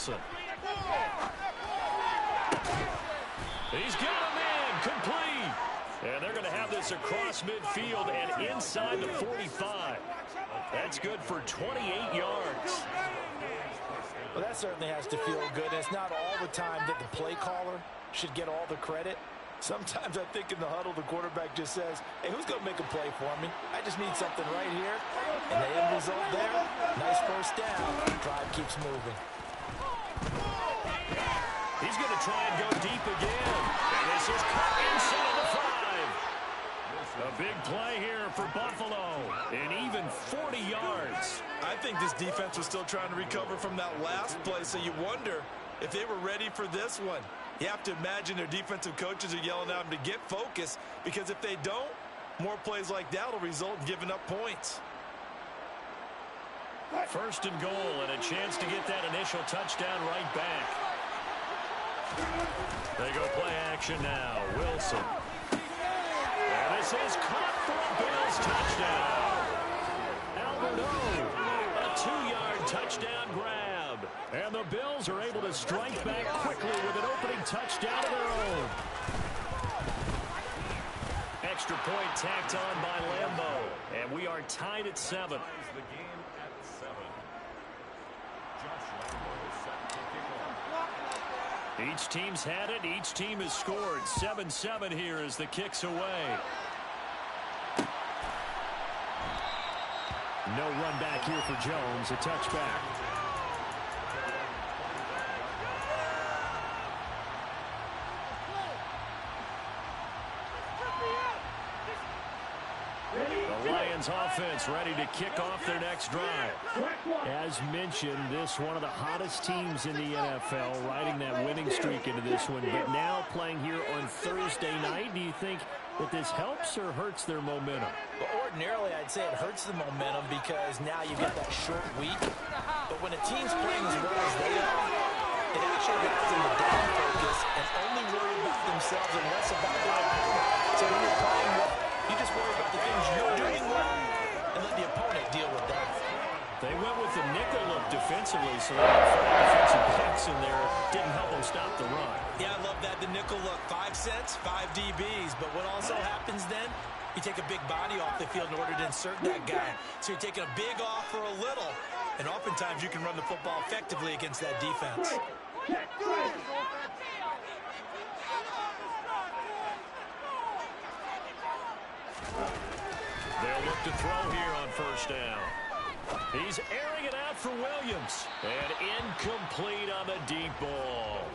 Wilson. He's got him in, complete. And they're going to have this across midfield and inside the 45. That's good for 28 yards. Well, that certainly has to feel good. And it's not all the time that the play caller should get all the credit. Sometimes I think in the huddle, the quarterback just says, hey, who's going to make a play for me? I just need something right here. And the end result there, nice first down. Drive keeps moving. He's going to try and go deep again. And this is caught inside the 5. A big play here for Buffalo. And even 40 yards. I think this defense was still trying to recover from that last play, so you wonder if they were ready for this one. You have to imagine their defensive coaches are yelling at them to get focused, because if they don't, more plays like that will result in giving up points. First and goal, and a chance to get that initial touchdown right back. They go play action now. Wilson. And this is caught for a Bills touchdown. Albert O, a 2-yard touchdown grab. And the Bills are able to strike back quickly with an opening touchdown of their own. Extra point tacked on by Lambeau. And we are tied at 7. Each team's had it. Each team has scored. 7-7 here as the kick's away. No run back here for Jones. A touchback. The Lions offense ready to kick off their next drive. As mentioned, this one of the hottest teams in the NFL, riding that winning streak into this one, but now playing here on Thursday night. Do you think that this helps or hurts their momentum? Well, ordinarily, I'd say it hurts the momentum because now you've got that short week. But when a team's playing as well as they are, it actually gets them to down focus and only worry about themselves and less about their opponent. So when you're playing well, you just worry about the things you're doing well and let the opponent deal with that. They went with the nickel look defensively, so they had 5 defensive backs in there. Didn't help them stop the run. Yeah, I love that, the nickel look. 5 cents, 5 DBs. But what also happens then, you take a big body off the field in order to insert that guy. So you're taking a big off for a little. And oftentimes you can run the football effectively against that defense. They'll look to throw here on first down. He's airing it out for Williams. And incomplete on the deep ball.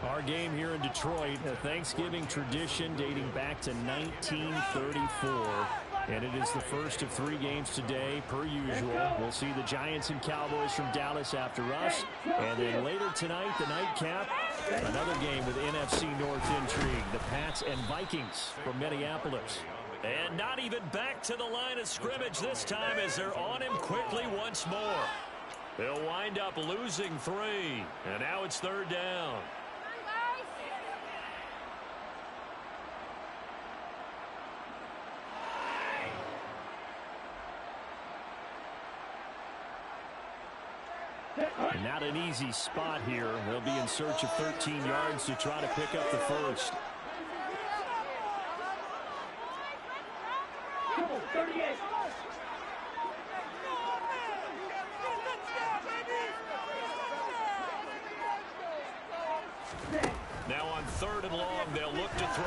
Our game here in Detroit, a Thanksgiving tradition dating back to 1934. And it is the first of 3 games today, per usual. We'll see the Giants and Cowboys from Dallas after us. And then later tonight, the nightcap, another game with NFC North intrigue. The Pats and Vikings from Minneapolis. And not even back to the line of scrimmage this time as they're on him quickly once more. They'll wind up losing 3. And now it's 3rd down. And not an easy spot here. They'll be in search of 13 yards to try to pick up the first. Now on 3rd and long, they'll look to throw.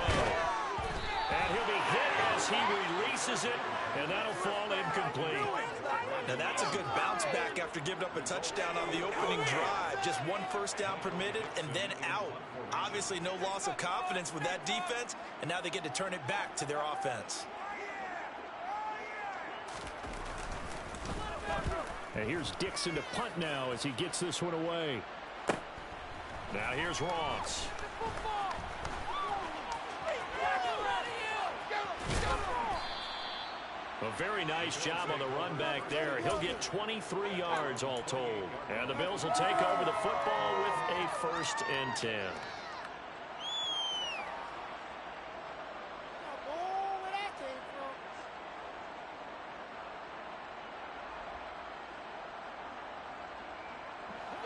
And he'll be hit as he releases it, and that'll fall incomplete. Now that's a good bounce back after giving up a touchdown on the opening drive. Just 1 first down permitted and then out. Obviously no loss of confidence with that defense, and now they get to turn it back to their offense. And here's Dixon to punt now as he gets this one away. Now here's Ross. A very nice job on the run back there. He'll get 23 yards all told. And the Bills will take over the football with a 1st and 10.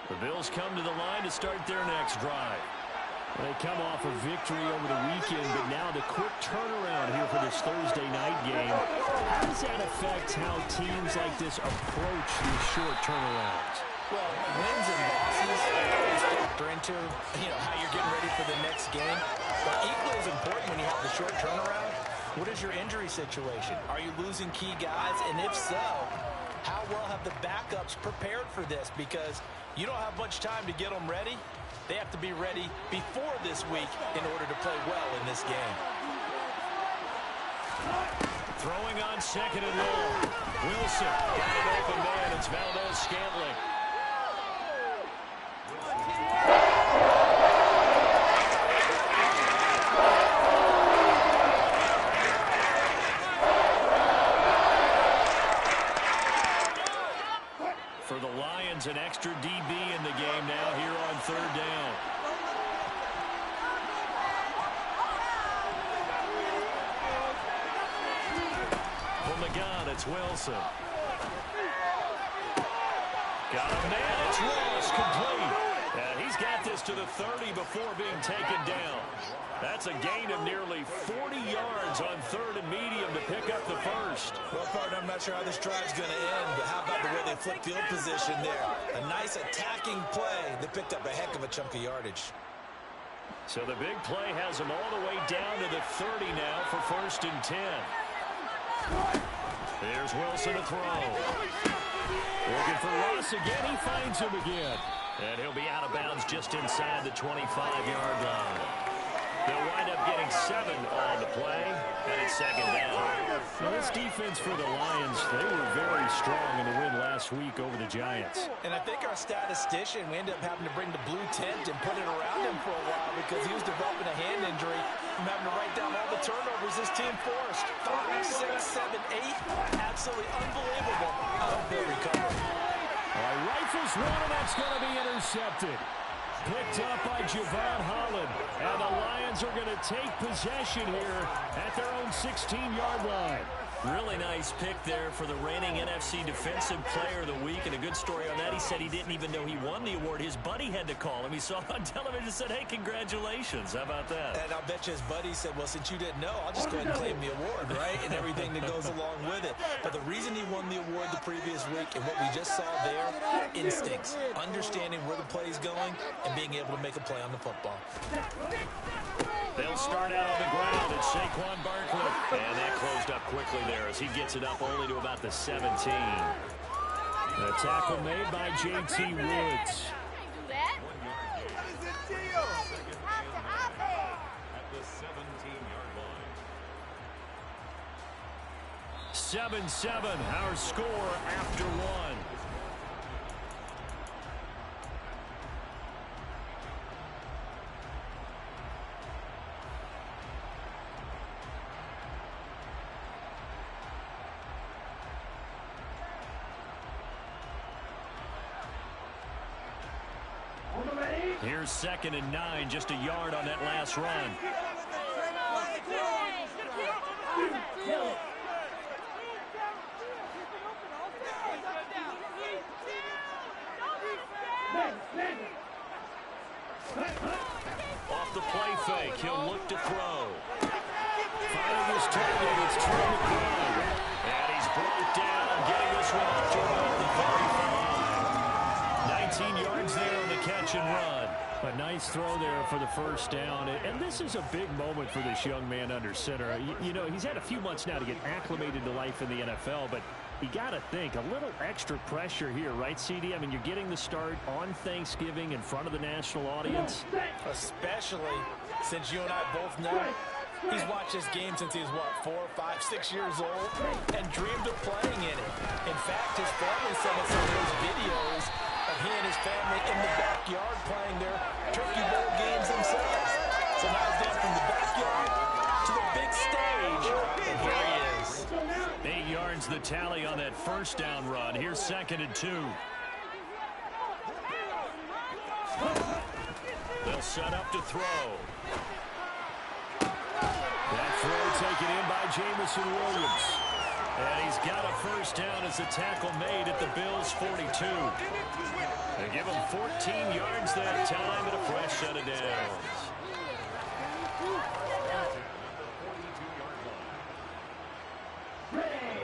The Bills come to the line to start their next drive. They come off a victory over the weekend, but now the quick turnaround here for this Thursday night game. How does that affect how teams like this approach these short turnarounds? Well, wins and losses always factor into, how you're getting ready for the next game. But equally as important when you have the short turnaround, what is your injury situation? Are you losing key guys? And if so, how well have the backups prepared for this? Because you don't have much time to get them ready. They have to be ready before this week in order to play well in this game. Throwing on second and long. Wilson got an open man. It's Valdez-Scantling. For the Lions, an extra DB in the game now here on third down. From the gun, it's Wilson. Got a man, it's Ross, complete. And he's got this to the 30 before being taken down. That's a gain of nearly 40 yards on third and medium to pick up the first. Well, partner, I'm not sure how this drive's going to end, but how about the way they flip field position there? A nice attacking play that picked up a heck of a chunk of yardage. So the big play has him all the way down to the 30 now for 1st and 10. There's Wilson to throw. Looking for Ross again. He finds him again. And he'll be out of bounds just inside the 25-yard line. They'll wind up getting 7 on the play, and it's second down. Now, this defense for the Lions, they were very strong in the win last week over the Giants. And I think our statistician, we ended up having to bring the blue tent and put it around him for a while because he was developing a hand injury from having to write down all the turnovers this team forced. 5, 6, 7, 8. Absolutely unbelievable how they'll recover. All right, rifles one, and that's going to be intercepted. Picked up by Javon Holland. And the Lions are going to take possession here at their own 16-yard line. Really nice pick there for the reigning NFC Defensive Player of the Week. And a good story on that. He said he didn't even know he won the award. His buddy had to call him. He saw it on television and said, hey, congratulations. How about that? And I'll bet you his buddy said, well, since you didn't know, I'll just go ahead and claim the award, right? And everything that goes along with it. But the reason he won the award the previous week and what we just saw there, instincts, understanding where the play is going and being able to make a play on the football. They'll start out on the ground. It's Saquon Barkley. And that closed up quickly there as he gets it up only to about the 17. A tackle made by J.T. Woods. 7-7, our score after one. Here's 2nd and 9, just a yard on that last run. Off the play fake, he'll look to throw. Finding his target, it's Trey McBride. And he's brought down, getting this one up to about the 35. 19 yards there on the catch and run. A nice throw there for the first down. And this is a big moment for this young man under center. You know, he's had a few months now to get acclimated to life in the NFL, but you got to think, a little extra pressure here, right, CD? I mean, you're getting the start on Thanksgiving in front of the national audience. Especially since you and I both know he's watched this game since he was, what, 4, 5, 6 years old and dreamed of playing in it. In fact, his family sent us some of those videos of he and his family in the backyard playing their Turkey Bowl games themselves. So now he's down from the backyard to the big stage. And here he is. 8 yards the tally on that first down run. Here's 2nd and 2. They'll set up to throw. That throw taken in by Jameson Williams. And he's got a first down as the tackle made at the Bills' 42. They give him 14 yards that time and a fresh set of downs.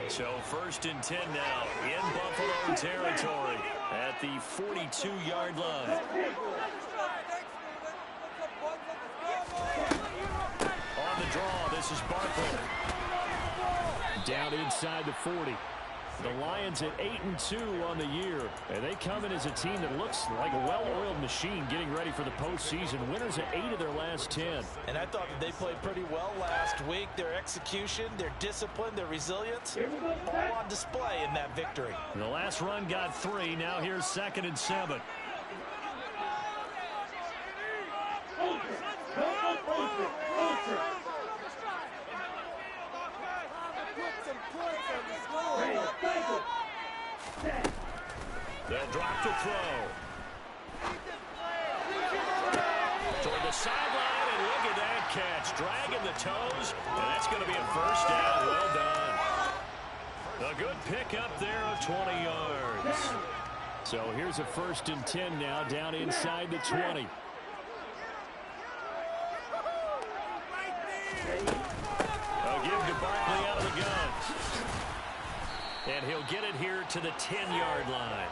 So first and 10 now in Buffalo territory at the 42-yard line. On the draw, this is Barkley. Down inside the 40. The Lions at 8-2 on the year. And they come in as a team that looks like a well-oiled machine getting ready for the postseason. Winners at 8 of their last 10. And I thought that they played pretty well last week. Their execution, their discipline, their resilience, all on display in that victory. The last run got 3. Now here's 2nd and 7. They'll drop the throw. Toward the sideline, and look at that catch. Dragging the toes, and that's going to be a first down. Well done. A good pick up there of 20 yards. So here's a 1st and 10 now, down inside the 20. They'll give to Barkley out of the guns. And he'll get it here to the 10-yard line.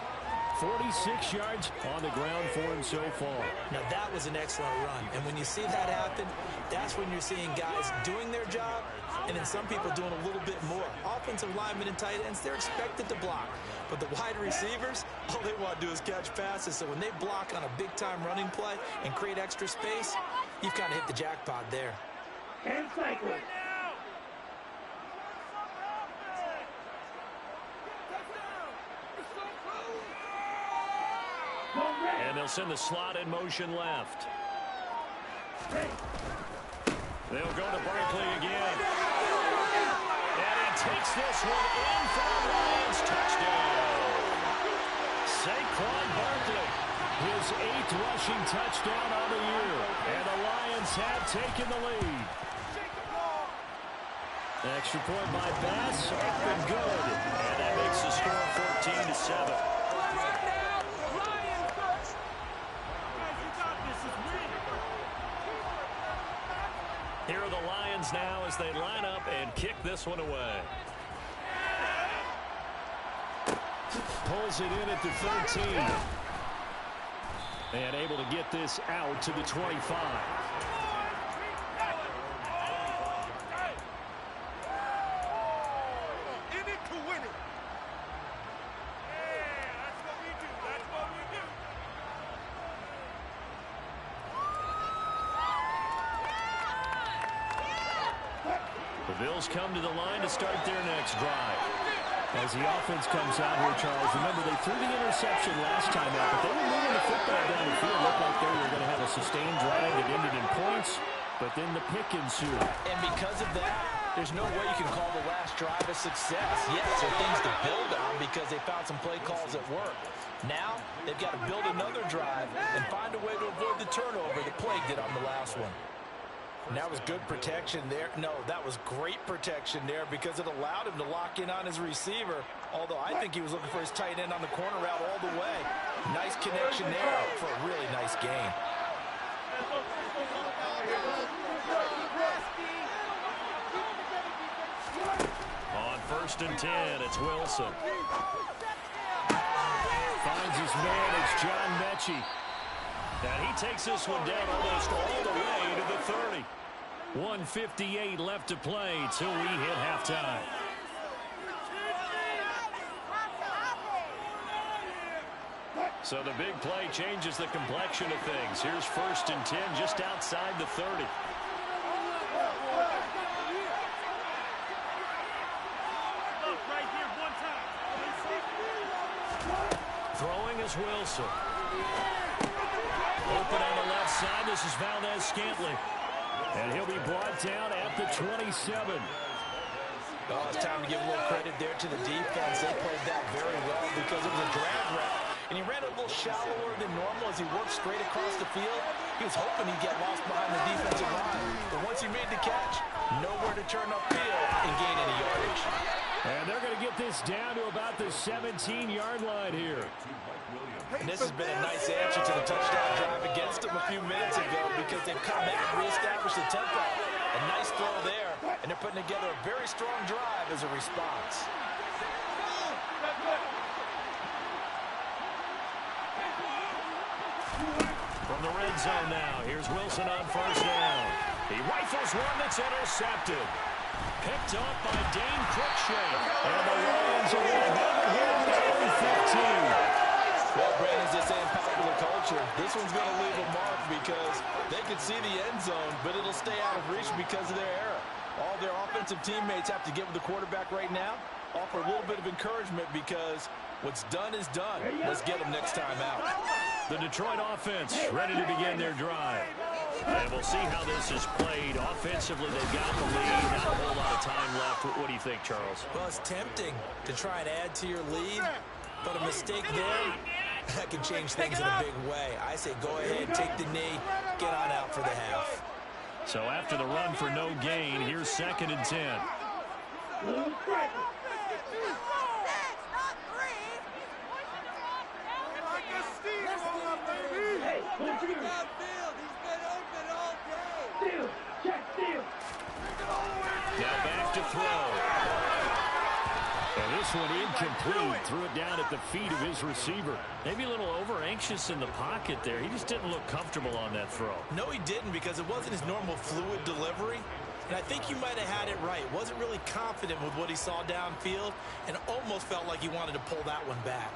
46 yards on the ground for him so far. Now that was an excellent run. And when you see that happen, that's when you're seeing guys doing their job and then some people doing a little bit more. Offensive linemen and tight ends, they're expected to block. But the wide receivers, all they want to do is catch passes. So when they block on a big-time running play and create extra space, you've kind of hit the jackpot there. And cycle. And they'll send the slot in motion left. They'll go to Barkley again. And he takes this one in for the Lions. Touchdown. Saquon Barkley, his 8th rushing touchdown on the year. And the Lions have taken the lead. Extra point by Bass, up and good. And that makes the score 14-7. Here are the Lions now as they line up and kick this one away. Pulls it in at the 13. And able to get this out to the 25. The Bills come to the line to start their next drive. As the offense comes out here, Charles, remember they threw the interception last time out, but they were moving the football down the field. Looked like they were going to have a sustained drive that ended in points, but then the pick ensued. And because of that, there's no way you can call the last drive a success. Yes, there are things to build on because they found some play calls that work. Now, they've got to build another drive and find a way to avoid the turnover that plagued it on the last one. And that was good protection there. No, that was great protection there because it allowed him to lock in on his receiver. Although I think he was looking for his tight end on the corner route all the way. Nice connection there for a really nice gain. On 1st and 10, it's Wilson. Finds his man, it's John Mechie. And he takes this one down almost all the way to the 30. 1:58 left to play till we hit halftime. So the big play changes the complexion of things. Here's 1st and 10 just outside the 30. Throwing is Wilson. Open on the left side. This is Valdez-Scantling. And he'll be brought down at the 27. Oh, it's time to give a little credit there to the defense. They played that very well because it was a drag route. And he ran a little shallower than normal as he worked straight across the field. He was hoping he'd get lost behind the defensive line. But once he made the catch, nowhere to turn upfield and gain any yardage. And they're going to get this down to about the 17-yard line here. And this has been a nice answer to the touchdown drive against them a few minutes ago because they've come back and reestablished the tempo. A nice throw there, and they're putting together a very strong drive as a response. From the red zone now, here's Wilson on first down. He rifles one that's intercepted. Picked up by Dane Cruikshank. And the Lions are going here at the own 15. Well, Brandon, as they say in popular culture, this one's going to leave a mark because they can see the end zone, but it'll stay out of reach because of their error. All their offensive teammates have to get with the quarterback right now, offer a little bit of encouragement because what's done is done. Let's get them next time out. The Detroit offense ready to begin their drive. And we'll see how this is played. Offensively, they've got the lead. Not a whole lot of time left. What do you think, Charles? Well, it's tempting to try and add to your lead, but a mistake there, that can change things in a big way. I say go ahead, take the knee, get on out for the half. So after the run for no gain, here's 2nd and 10. Now back to throw. And this one incomplete. Threw it down at the feet of his receiver. Maybe a little over-anxious in the pocket there. He just didn't look comfortable on that throw. No, he didn't because it wasn't his normal fluid delivery. And I think you might have had it right. Wasn't really confident with what he saw downfield and almost felt like he wanted to pull that one back.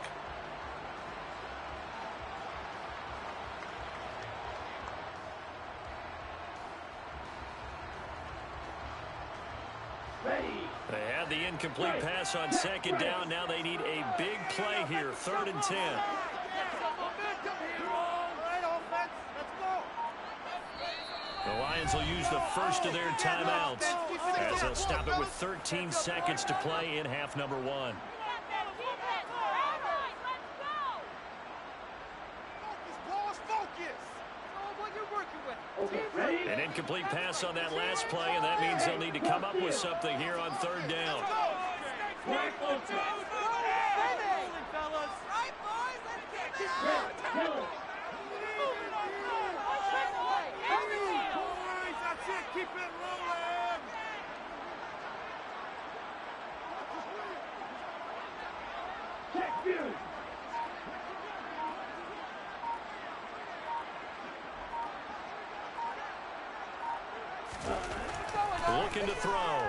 They had the incomplete pass on 2nd down. Now they need a big play here. 3rd and 10. The Lions will use the first of their timeouts as they'll stop it with 13 seconds to play in half number 1. An incomplete pass on that last play, and that means they'll need to come up with something here on 3rd down. Looking to throw.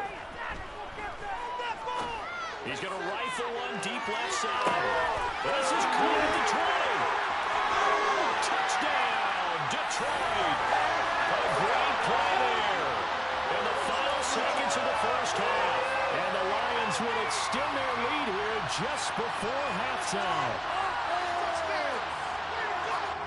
He's going to rifle one deep left side. This is caught at the 20. Touchdown, Detroit. A great play there. In the final seconds of the first half. And the Lions will extend their lead here just before halftime.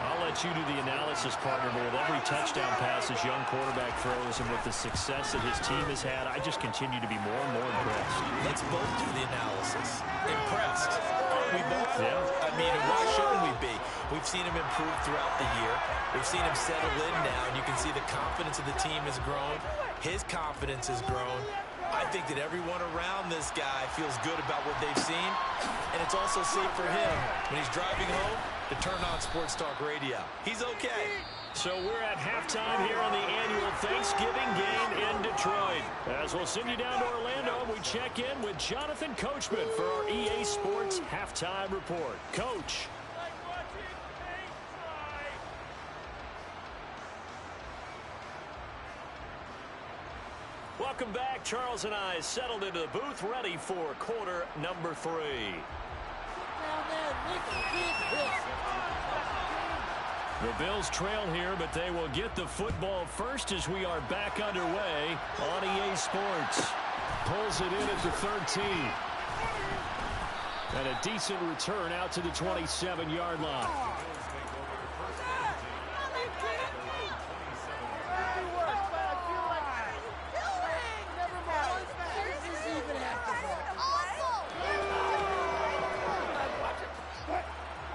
I'll let you do the analysis, partner, but with every touchdown pass this young quarterback throws and with the success that his team has had, I just continue to be more and more impressed. Let's both do the analysis. Impressed. Aren't we both? Yeah. I mean, why shouldn't we be? We've seen him improve throughout the year. We've seen him settle in now, and you can see the confidence of the team has grown. His confidence has grown. I think that everyone around this guy feels good about what they've seen, and it's also safe for him when he's driving home to turn on Sports Talk Radio. He's okay. So we're at halftime here on the annual Thanksgiving game in Detroit. As we'll send you down to Orlando, we check in with Jonathan Coachman for our EA Sports Halftime Report. Coach. Welcome back. Charles and I settled into the booth, ready for quarter number 3. The Bills trail here, but they will get the football first as we are back underway on EA Sports. Pulls it in at the 13. And a decent return out to the 27-yard line.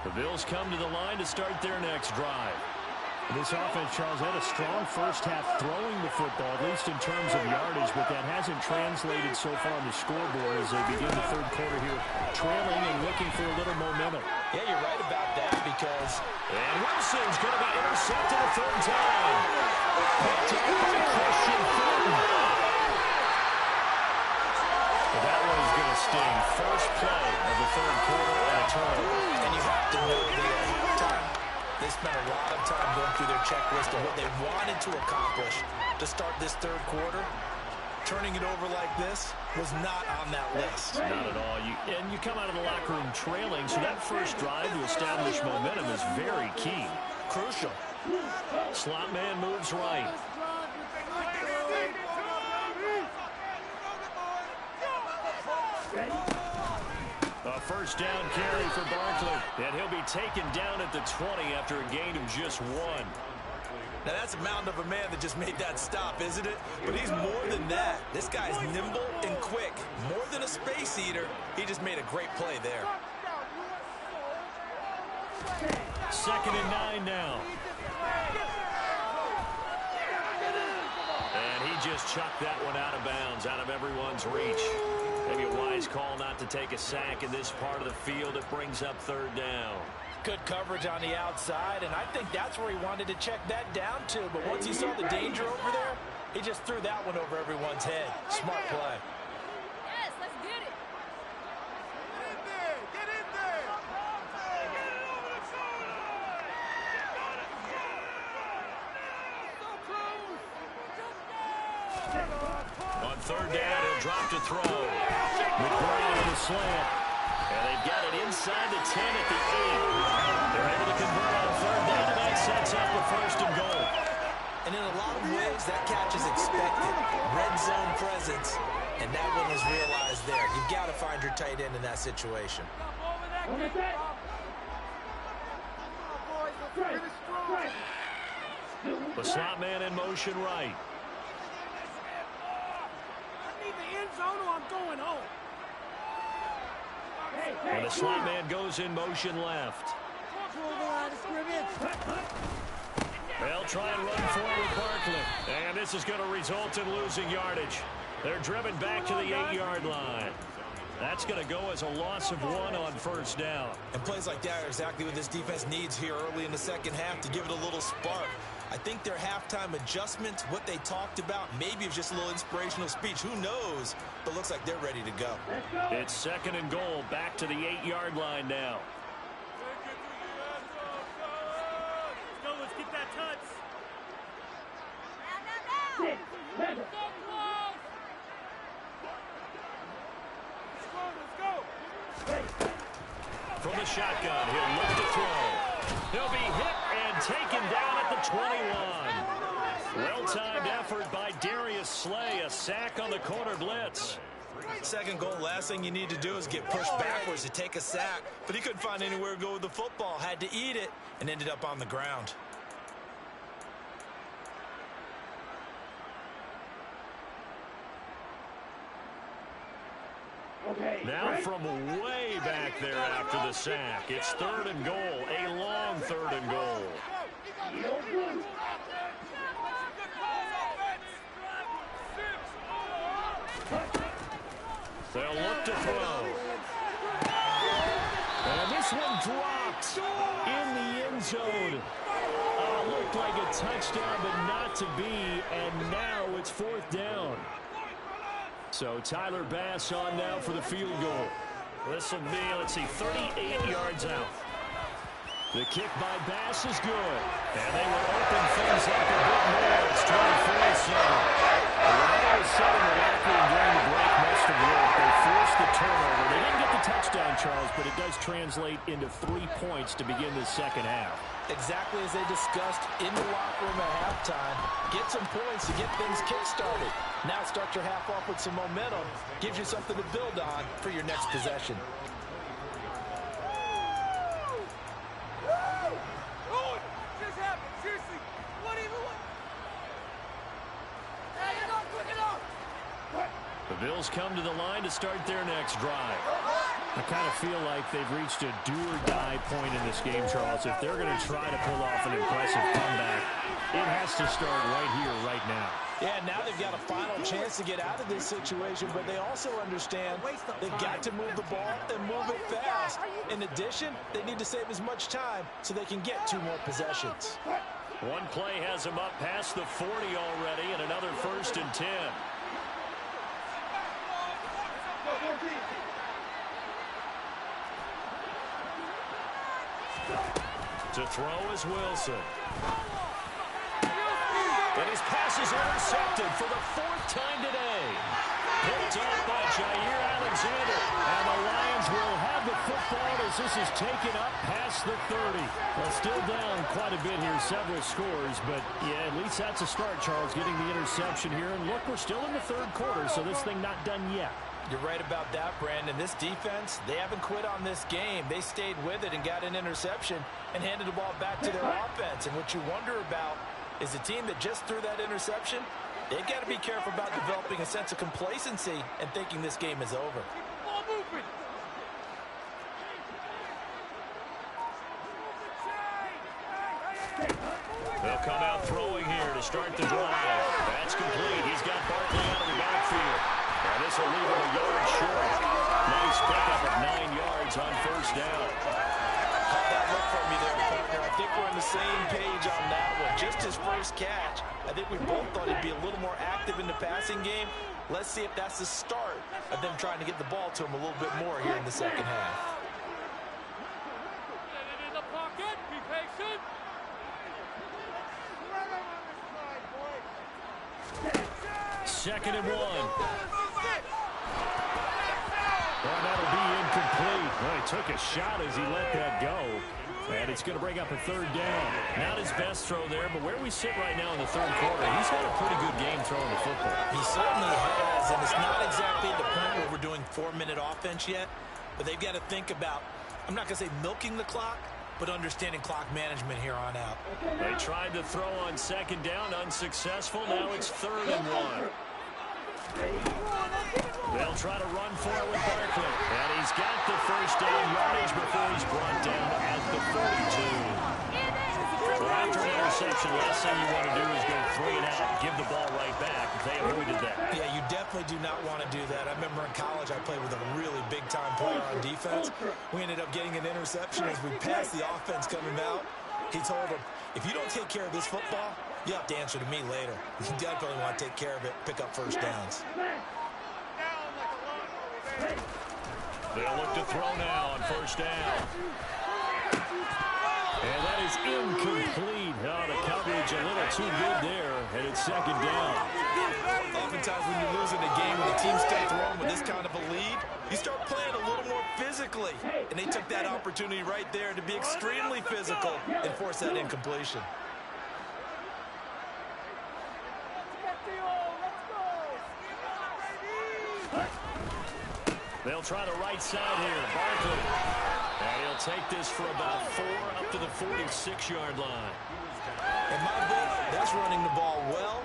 The Bills come to the line to start their next drive. This offense, Charles, had a strong first half throwing the football, at least in terms of yardage, but that hasn't translated so far on the scoreboard as they begin the third quarter here, trailing and looking for a little momentum. Yeah, you're right about that because... And Wilson's going to be intercepted a third time. Picked up by Christian Fulton. Well, that one is going to sting. First play of the third quarter and a turnover. And you have to know the halftime. They spent a lot of time going through their checklist of what they wanted to accomplish to start this third quarter. Turning it over like this was not on that list. Not at all. And you come out of the locker room trailing, so that first drive to establish momentum is very key. Crucial. Slot man moves right. A first down carry for Barkley, and he'll be taken down at the 20 after a gain of just 1. Now, that's a mountain of a man that just made that stop, isn't it? But he's more than that. This guy's nimble and quick. More than a space eater, he just made a great play there. 2nd and 9 now. And he just chucked that one out of bounds, out of everyone's reach. Maybe a wise call not to take a sack in this part of the field. It brings up 3rd down. Good coverage on the outside, and I think that's where he wanted to check that down to. But once he saw the danger over there, he just threw that one over everyone's head. Smart play. Yes, let's get it. Get in there. Get in there. On 3rd down, he'll drop to throw. McBride with a slant. And they've got it inside the 10 at the 8. They're able to convert on 3rd down, and that sets up the 1st and goal. And in a lot of ways, that catch is expected. Red zone presence, and that one was realized there. You've got to find your tight end in that situation. The slot man in motion right. I need the end zone or I'm going home. And the slot man goes in motion left. They'll try and run forward Barkley. And this is going to result in losing yardage. They're driven back to the 8-yard line. That's going to go as a loss of 1 on 1st down. And plays like that are exactly what this defense needs here early in the second half to give it a little spark. I think their halftime adjustments, what they talked about, maybe it's just a little inspirational speech. Who knows? But looks like they're ready to go. It's 2nd and goal, back to the 8-yard line now. Let's go, let's get that touch. From the shotgun, he'll look to throw. He'll be hit and taken down at the 21. Well-timed effort by Darius Slay, a sack on the corner blitz. 2nd goal, last thing you need to do is get pushed backwards to take a sack. But he couldn't find anywhere to go with the football, had to eat it, and ended up on the ground. Now from way back there after the sack, it's 3rd and goal, a long 3rd and goal. They'll look to throw. And this one dropped in the end zone. Looked like a touchdown, but not to be, and now it's 4th down. So Tyler Bass on now for the field goal. This will be, let's see, 38 yards out. The kick by Bass is good. And they will open things up a bit more. It's 24-7. What I was said in the locker room during the break must have worked. They forced the turnover. They didn't get the touchdown, Charles, but it does translate into 3 points to begin the second half. Exactly as they discussed in the locker room at halftime. Get some points to get things kick-started. Now start your half off with some momentum. Gives you something to build on for your next possession. The Bills come to the line to start their next drive. I kind of feel like they've reached a do-or-die point in this game, Charles. If they're going to try to pull off an impressive comeback, It has to start right here, right now. Yeah, now they've got a final chance to get out of this situation, but they also understand they've got to move the ball and move it fast. In addition, they need to save as much time so they can get 2 more possessions. One play has him up past the 40 already, and another 1st and 10. To throw is Wilson. And his pass is intercepted for the 4th time today. Picked up by Jair Alexander. And the Lions will have the football as this is taken up past the 30. Well, still down quite a bit here, several scores. But, yeah, at least that's a start, Charles, getting the interception here. And, look, we're still in the 3rd quarter, so this thing not done yet. You're right about that, Brandon. This defense, they haven't quit on this game. They stayed with it and got an interception and handed the ball back to their offense. And what you wonder about is the team that just threw that interception, they've got to be careful about developing a sense of complacency and thinking this game is over. They'll come out throwing here to start the drive. That's complete. He's got Barkley out of the backfield. And this will leave him a yard short. Nice pickup of 9 yards on 1st down. How'd that look for me there, partner? I think we're on the same page on that one. Just his first catch, I think we both thought he'd be a little more active in the passing game. Let's see if that's the start of them trying to get the ball to him a little bit more here in the second half. In the pocket, be patient. 2nd and 1. Well, that'll be incomplete. Well, he took a shot as he let that go. And it's going to bring up a 3rd down. Not his best throw there, but where we sit right now in the 3rd quarter, he's had a pretty good game throwing the football. He certainly has, and it's not exactly at the point where we're doing 4-minute offense yet, but they've got to think about, I'm not going to say milking the clock, but understanding clock management here on out. They tried to throw on 2nd down, unsuccessful. Now it's 3rd and 1. They'll try to run for it with Barkley. And he's got the 1st down yardage before he's brought down at the 42. Well, after an interception, last thing you want to do is go 3 and out, give the ball right back. They avoided that. Yeah, you definitely do not want to do that. I remember in college I played with a really big-time player on defense. We ended up getting an interception as we passed the offense coming out. He told him, if you don't take care of this football, you have to answer to me later. You definitely want to take care of it, pick up 1st downs. They'll look to throw now on 1st down. And that is incomplete. Oh, the coverage a little too good there, and it's 2nd down. Oftentimes when you're losing a game and the team's still throwing with this kind of a lead, you start playing a little more physically. And they took that opportunity right there to be extremely physical and force that incompletion. They'll try the right side here. Barkley. And he'll take this for about 4 up to the 46-yard line. In my book, that's running the ball well,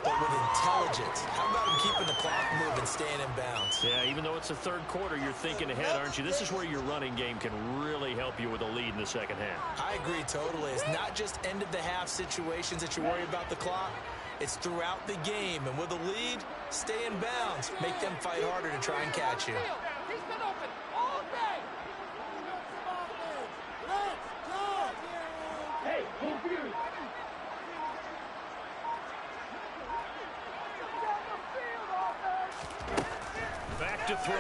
but with intelligence. How about him keeping the clock moving, staying in bounds? Yeah, even though it's the 3rd quarter, you're thinking ahead, aren't you? This is where your running game can really help you with a lead in the 2nd half. I agree totally. It's not just end-of-the-half situations that you worry about the clock. It's throughout the game, and with a lead, stay in bounds. Make them fight harder to try and catch you. He's been open all day. Hey, confused. Back to throw.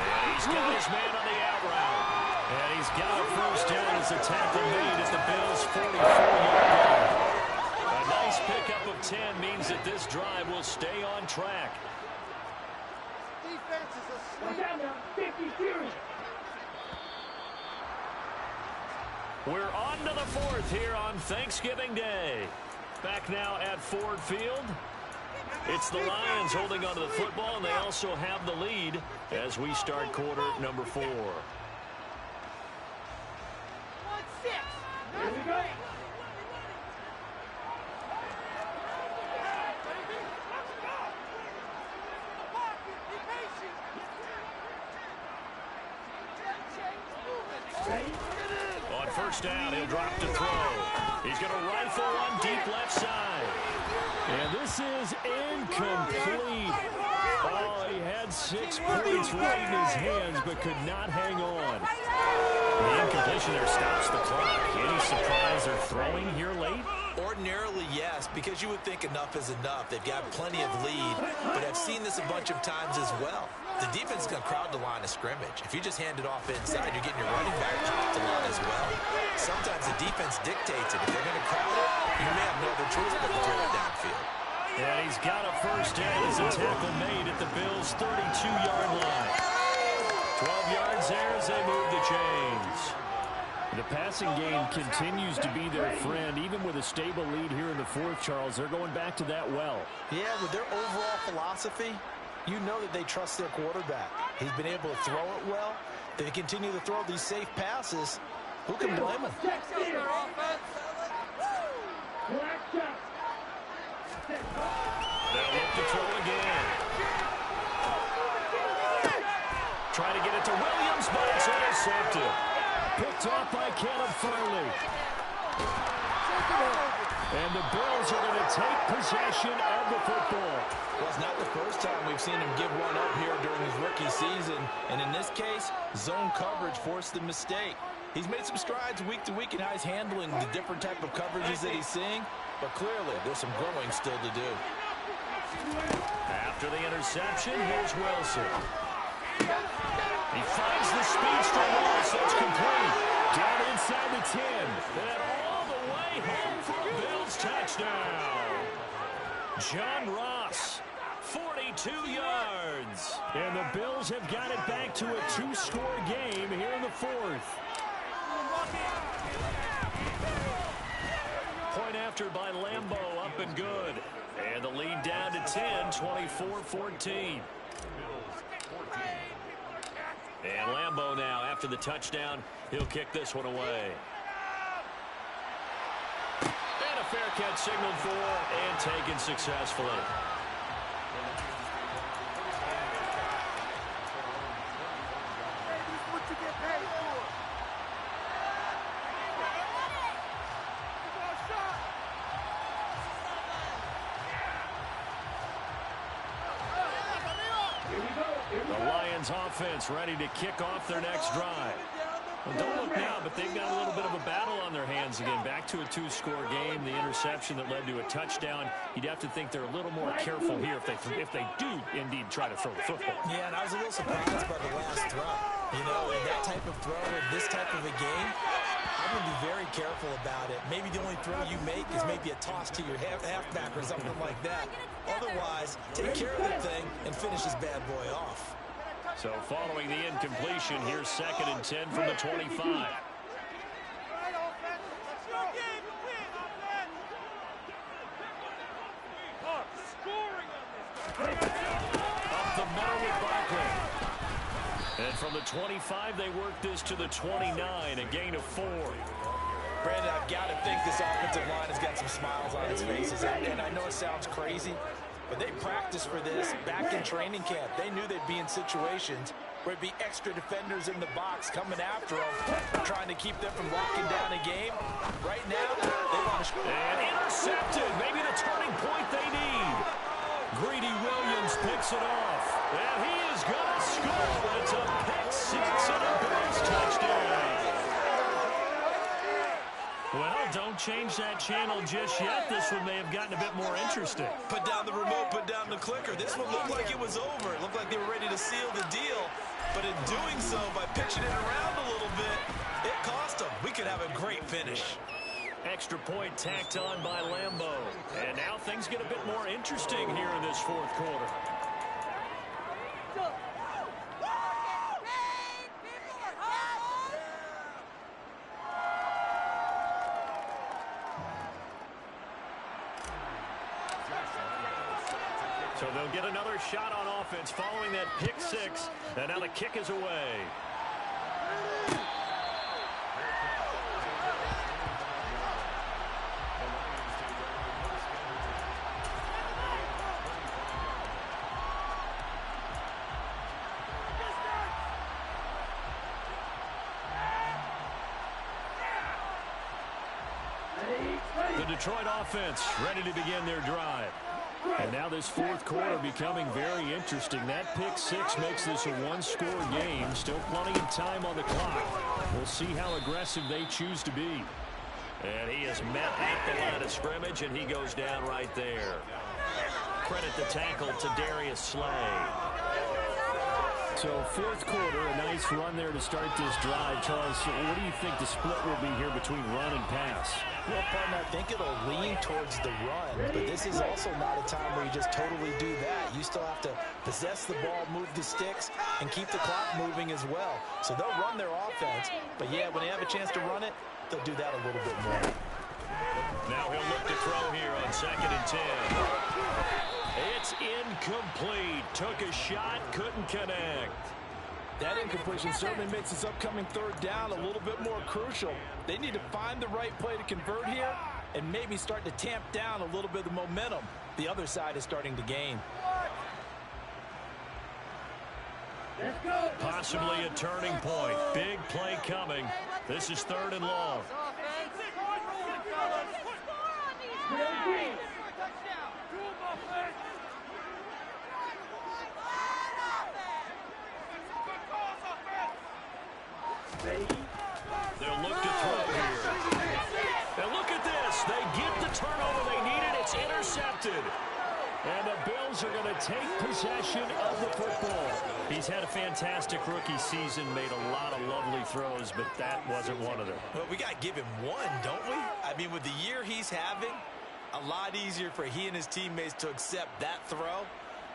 And he's got his man on the out route. And he's got a 1st down as the tackle made at the Bills' 44-yard line. A nice pickup of 10 means that this drive will stay on track. Defense is asleep. 50 series. We're on to the 4th here on Thanksgiving Day. Back now at Ford Field. It's the Lions holding onto the football, and they also have the lead as we start quarter number 4. 1-6. Here we go. first down. He'll drop to throw. He's going to rifle one deep left side. And this is incomplete. Oh, he had 6 points right in his hands, but could not hang on. The incompletion there stops the clock. Any surprise or throwing here late? Ordinarily, yes, because you would think enough is enough. They've got plenty of lead, but I've seen this a bunch of times as well. The defense is going to crowd the line of scrimmage. If you just hand it off inside, you're getting your running back popped a lot as well. Sometimes the defense dictates it. If they're going to crowd it, you may have no other choice but to throw it downfield. And he's got a first down as a tackle made at the Bills' 32-yard line. 12 yards there as they move the chains. The passing game continues to be their friend. Even with a stable lead here in the fourth, Charles, they're going back to that well. Yeah, with their overall philosophy, you know that they trust their quarterback. He's been able to throw it well. They continue to throw these safe passes. Who can blame them? They'll look to throw again. Trying to get it to Williams, but it's intercepted. Picked off by Caleb Farley. And the Bills are going to take possession of the football. Well, it's not the first time we've seen him give one up here during his rookie season. And in this case, zone coverage forced the mistake. He's made some strides week to week in how he's handling the different type of coverages that he's seeing. But clearly, there's some growing still to do. After the interception, here's Wilson. He finds the speedster Ross. That's complete. Down inside the 10. And all the way home for a Bills touchdown. John Ross, 42 yards. And the Bills have got it back to a 2-score game here in the fourth. Point after by Lambeau, up and good. And the lead down to 10, 24-14. And Lambeau now, after the touchdown, he'll kick this one away. And a fair catch signaled for and taken successfully. The Lions offense ready to kick off their next drive. Well, don't look now, but they've got a little bit of a battle on their hands again. Back to a 2-score game. The interception that led to a touchdown. You'd have to think they're a little more careful here if they do indeed try to throw the football. Yeah, and I was a little surprised by the last throw. You know, in that type of throw, in this type of a game, I'm going to be very careful about it. Maybe the only throw you make is maybe a toss to your halfback or something like that. Otherwise, take care of the thing and finish this bad boy off. So following the incompletion, here's 2nd and 10 from the 25. Up the middle with Barkley. And from the 25, they work this to the 29, a gain of 4. Brandon, I've got to think this offensive line has got some smiles on its faces. And I know it sounds crazy, but they practiced for this back in training camp. They knew they'd be in situations where it'd be extra defenders in the box coming after them, trying to keep them from locking down a game. Right now, they want to score. And intercepted. Maybe the turning point they need. Greedy Williams picks it off. And he is going to score. It's a pick-6 and a Bills touchdown. Well, don't change that channel just yet. This one may have gotten a bit more interesting. Put down the remote, put down the clicker. This one looked like it was over. It looked like they were ready to seal the deal. But in doing so, by pitching it around a little bit, it cost them. We could have a great finish. Extra point tacked on by Lambeau. And now things get a bit more interesting here in this fourth quarter. So they'll get another shot on offense following that pick-6. And now the kick is away. The Detroit offense ready to begin their drive. And now this fourth quarter becoming very interesting. That pick six makes this a one-score game. Still plenty of time on the clock. We'll see how aggressive they choose to be. And he is met at the line of scrimmage, and he goes down right there. Credit the tackle to Darius Slay. So fourth quarter, a nice run there to start this drive. Charles, what do you think the split will be here between run and pass? Well, partner, I think it'll lean towards the run, but this is also not a time where you just totally do that. You still have to possess the ball, move the sticks, and keep the clock moving as well. So they'll run their offense, but yeah, when they have a chance to run it, they'll do that a little bit more. Now he'll look to throw here on 2nd and 10. It's incomplete. Took a shot, couldn't connect. That incompletion certainly makes this upcoming third down a little bit more crucial. They need to find the right play to convert here and maybe start to tamp down a little bit of the momentum the other side is starting to gain. Possibly a turning point. Big play coming. This is 3rd and long. They'll look to throw here. And look at this. They get the turnover they needed. It's intercepted. And the Bills are going to take possession of the football. He's had a fantastic rookie season, made a lot of lovely throws, but that wasn't one of them. Well, we got to give him one, don't we? I mean, with the year he's having, a lot easier for he and his teammates to accept that throw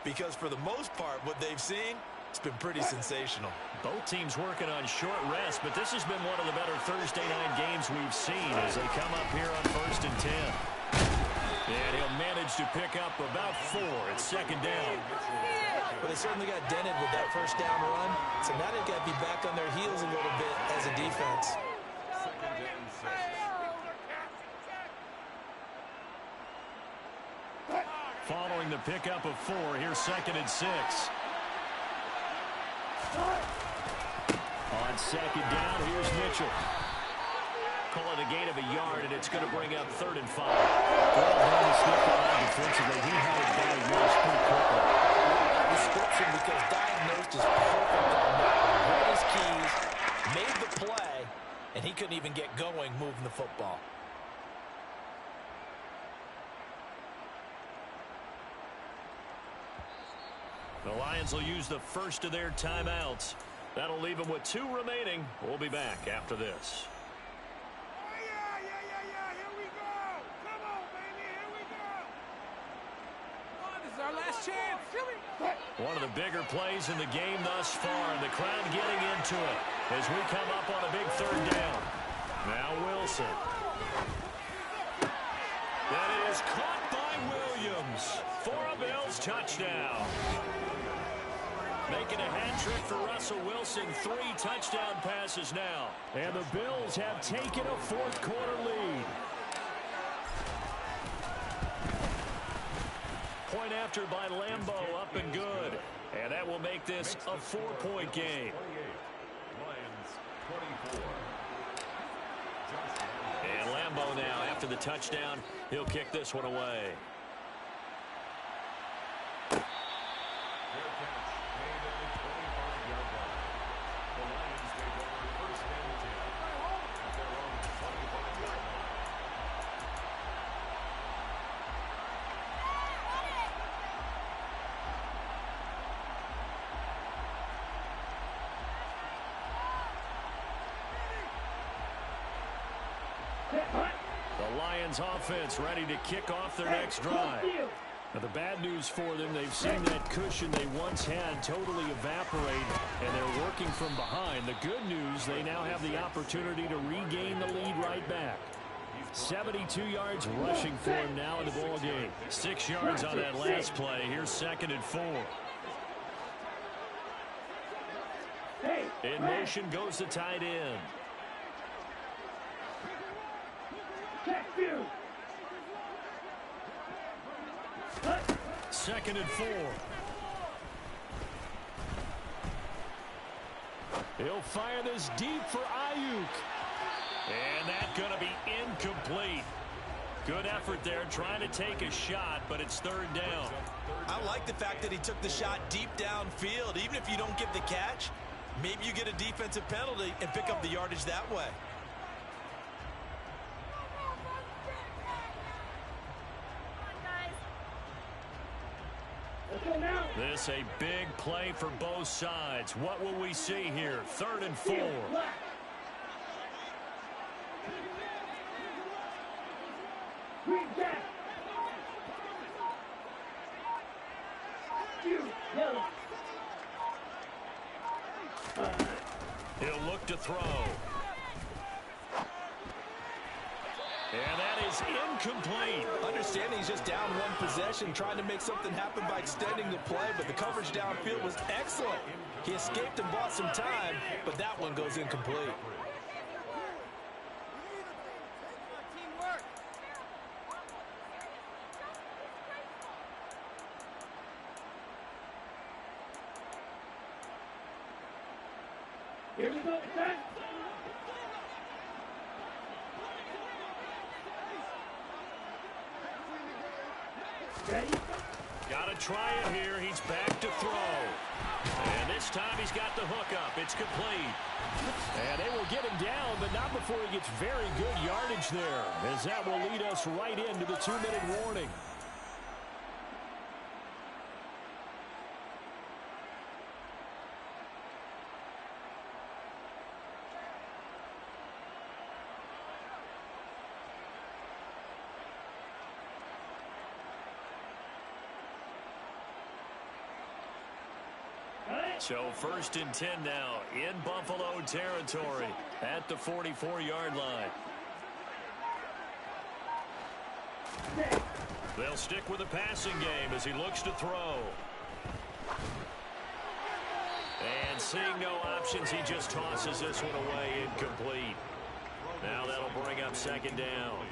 because for the most part, what they've seen, it's been pretty sensational. Both teams working on short rest, but this has been one of the better Thursday night games we've seen as they come up here on 1st and 10. And he'll manage to pick up about 4 at 2nd down. But they certainly got dented with that first down run, so now they've got to be back on their heels a little bit as a defense. Following the pickup of 4, here's 2nd and 6. On 2nd down, here's Mitchell. Call it a gain of a yard, and it's going to bring up 3rd and 5. Defensively, he had it diagnosed pretty quickly. Description because diagnosed is perfect on that. Read his keys, made the play, and he couldn't even get going moving the football. The Lions will use the first of their timeouts. That'll leave them with 2 remaining. We'll be back after this. Here we go. Come on, baby. Here we go. Come on, this is our last chance. One of the bigger plays in the game thus far, and the crowd getting into it as we come up on a big 3rd down. Now Wilson. That is caught by Williams for a Bills touchdown. Making a hat trick for Russell Wilson. 3 touchdown passes now. And the Bills have taken a fourth quarter lead. Point after by Lambeau, up and good. And that will make this a 4-point game. And Lambeau now, after the touchdown, he'll kick this one away. The Lions offense ready to kick off their next drive. Now the bad news for them, they've seen that cushion they once had totally evaporate, and they're working from behind. The good news, they now have the opportunity to regain the lead right back. 72 yards rushing for him now in the ball game. 6 yards on that last play. Here's 2nd and 4. In motion goes the tight end. 2nd and 4. He'll fire this deep for Ayuk. And that's going to be incomplete. Good effort there, trying to take a shot, but it's third down. I like the fact that he took the shot deep downfield. Even if you don't get the catch, maybe you get a defensive penalty and pick up the yardage that way. This a big play for both sides. What will we see here? 3rd and 4. He'll look to throw. And that is incomplete. Understanding he's just down one possession, trying to make something happen by extending the play, but the coverage downfield was excellent. He escaped and bought some time, but that one goes incomplete. Here we go, set. Ready? Got to try it here. He's back to throw. And this time he's got the hook up. It's complete. And they will get him down, but not before he gets very good yardage there, as that will lead us right into the 2-minute warning. So 1st and 10 now in Buffalo territory at the 44-yard line. They'll stick with the passing game as he looks to throw. And seeing no options, he just tosses this one away, incomplete. Now that'll bring up 2nd down.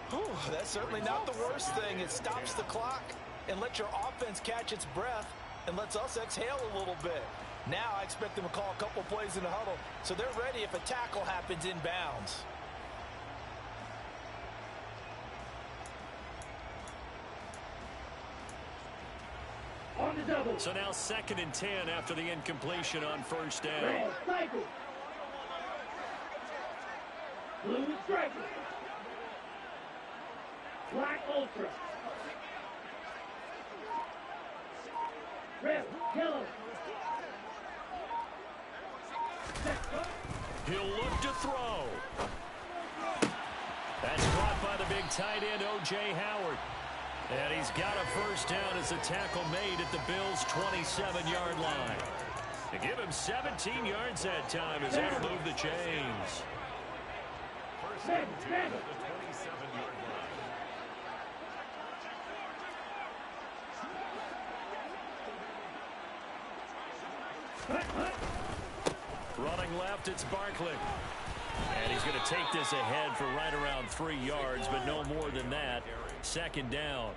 Whew, that's certainly not the worst thing. It stops the clock and lets your offense catch its breath and lets us exhale a little bit. Now I expect them to call a couple plays in the huddle, so they're ready if a tackle happens inbounds. On the double. So now 2nd and 10 after the incompletion on 1st down. Red cycle. Blue is striker. Black ultra. Red, yellow. He'll look to throw. That's caught by the big tight end, O.J. Howard. And he's got a 1st down as the tackle made at the Bills' 27-yard line. To give him 17 yards that time as that'll move the chains. Running left, it's Barkley. And he's going to take this ahead for right around 3 yards, but no more than that. 2nd down.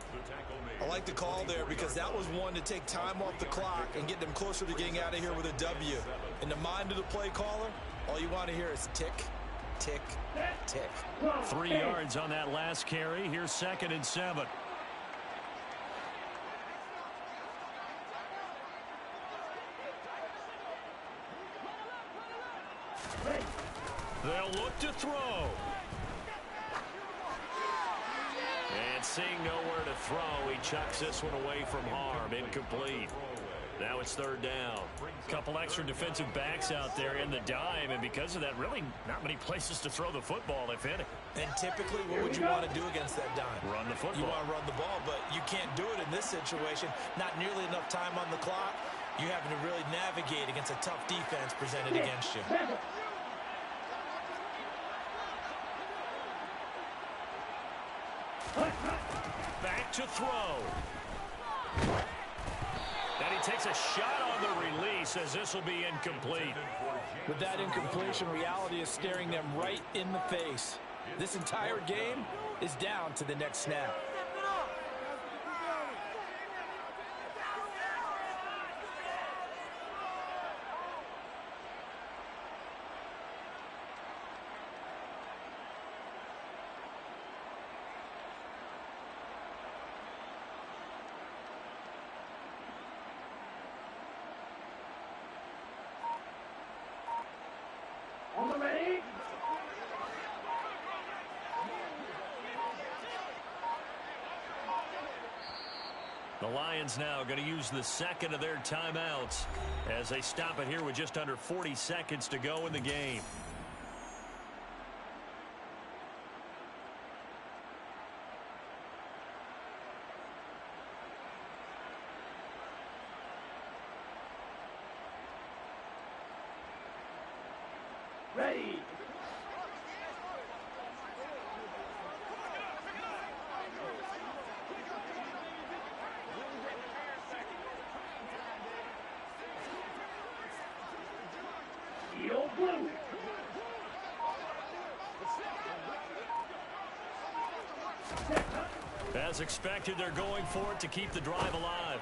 I like the call there because that was one to take time off the clock and get them closer to getting out of here with a W. In the mind of the play caller, all you want to hear is tick, tick, tick. 3 yards on that last carry. Here's 2nd and 7. They'll look to throw. And seeing nowhere to throw, he chucks this one away from harm. Incomplete. Now it's 3rd down. Couple extra defensive backs out there in the dime, and because of that, really not many places to throw the football, if any. And typically, what would you want to do against that dime? Run the football. You want to run the ball, but you can't do it in this situation. Not nearly enough time on the clock. You're having to really navigate against a tough defense presented against you. Back to throw. And he takes a shot on the release as this will be incomplete. With that incompletion, reality is staring them right in the face. This entire game is down to the next snap. The Lions now going to use the second of their timeouts as they stop it here with just under 40 seconds to go in the game. Ready. Steel blue. As expected, they're going for it to keep the drive alive.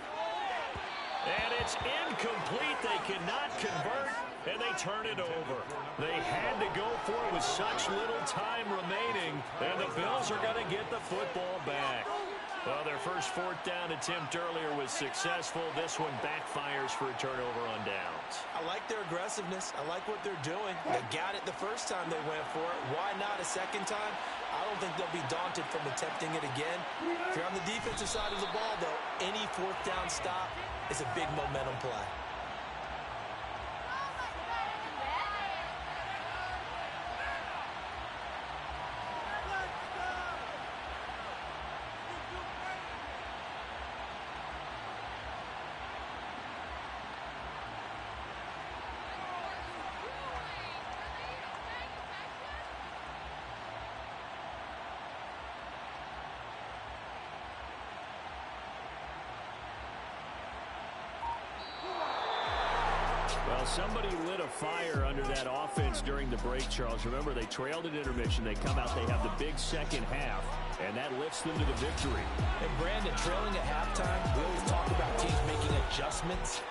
And it's incomplete. They cannot convert, and they turn it over. They had to go for it with such little time remaining, and the Bills are going to get the football back. Well, their first fourth down attempt earlier was successful. This one backfires for a turnover on downs. I like their aggressiveness. I like what they're doing. They got it the first time they went for it. Why not a second time? I don't think they'll be daunted from attempting it again. If you're on the defensive side of the ball, though, any fourth down stop is a big momentum play. Well, somebody lit a fire under that offense during the break, Charles. Remember, they trailed at intermission. They come out, they have the big second half, and that lifts them to the victory. And Brandon, trailing at halftime, we always talk about teams making adjustments.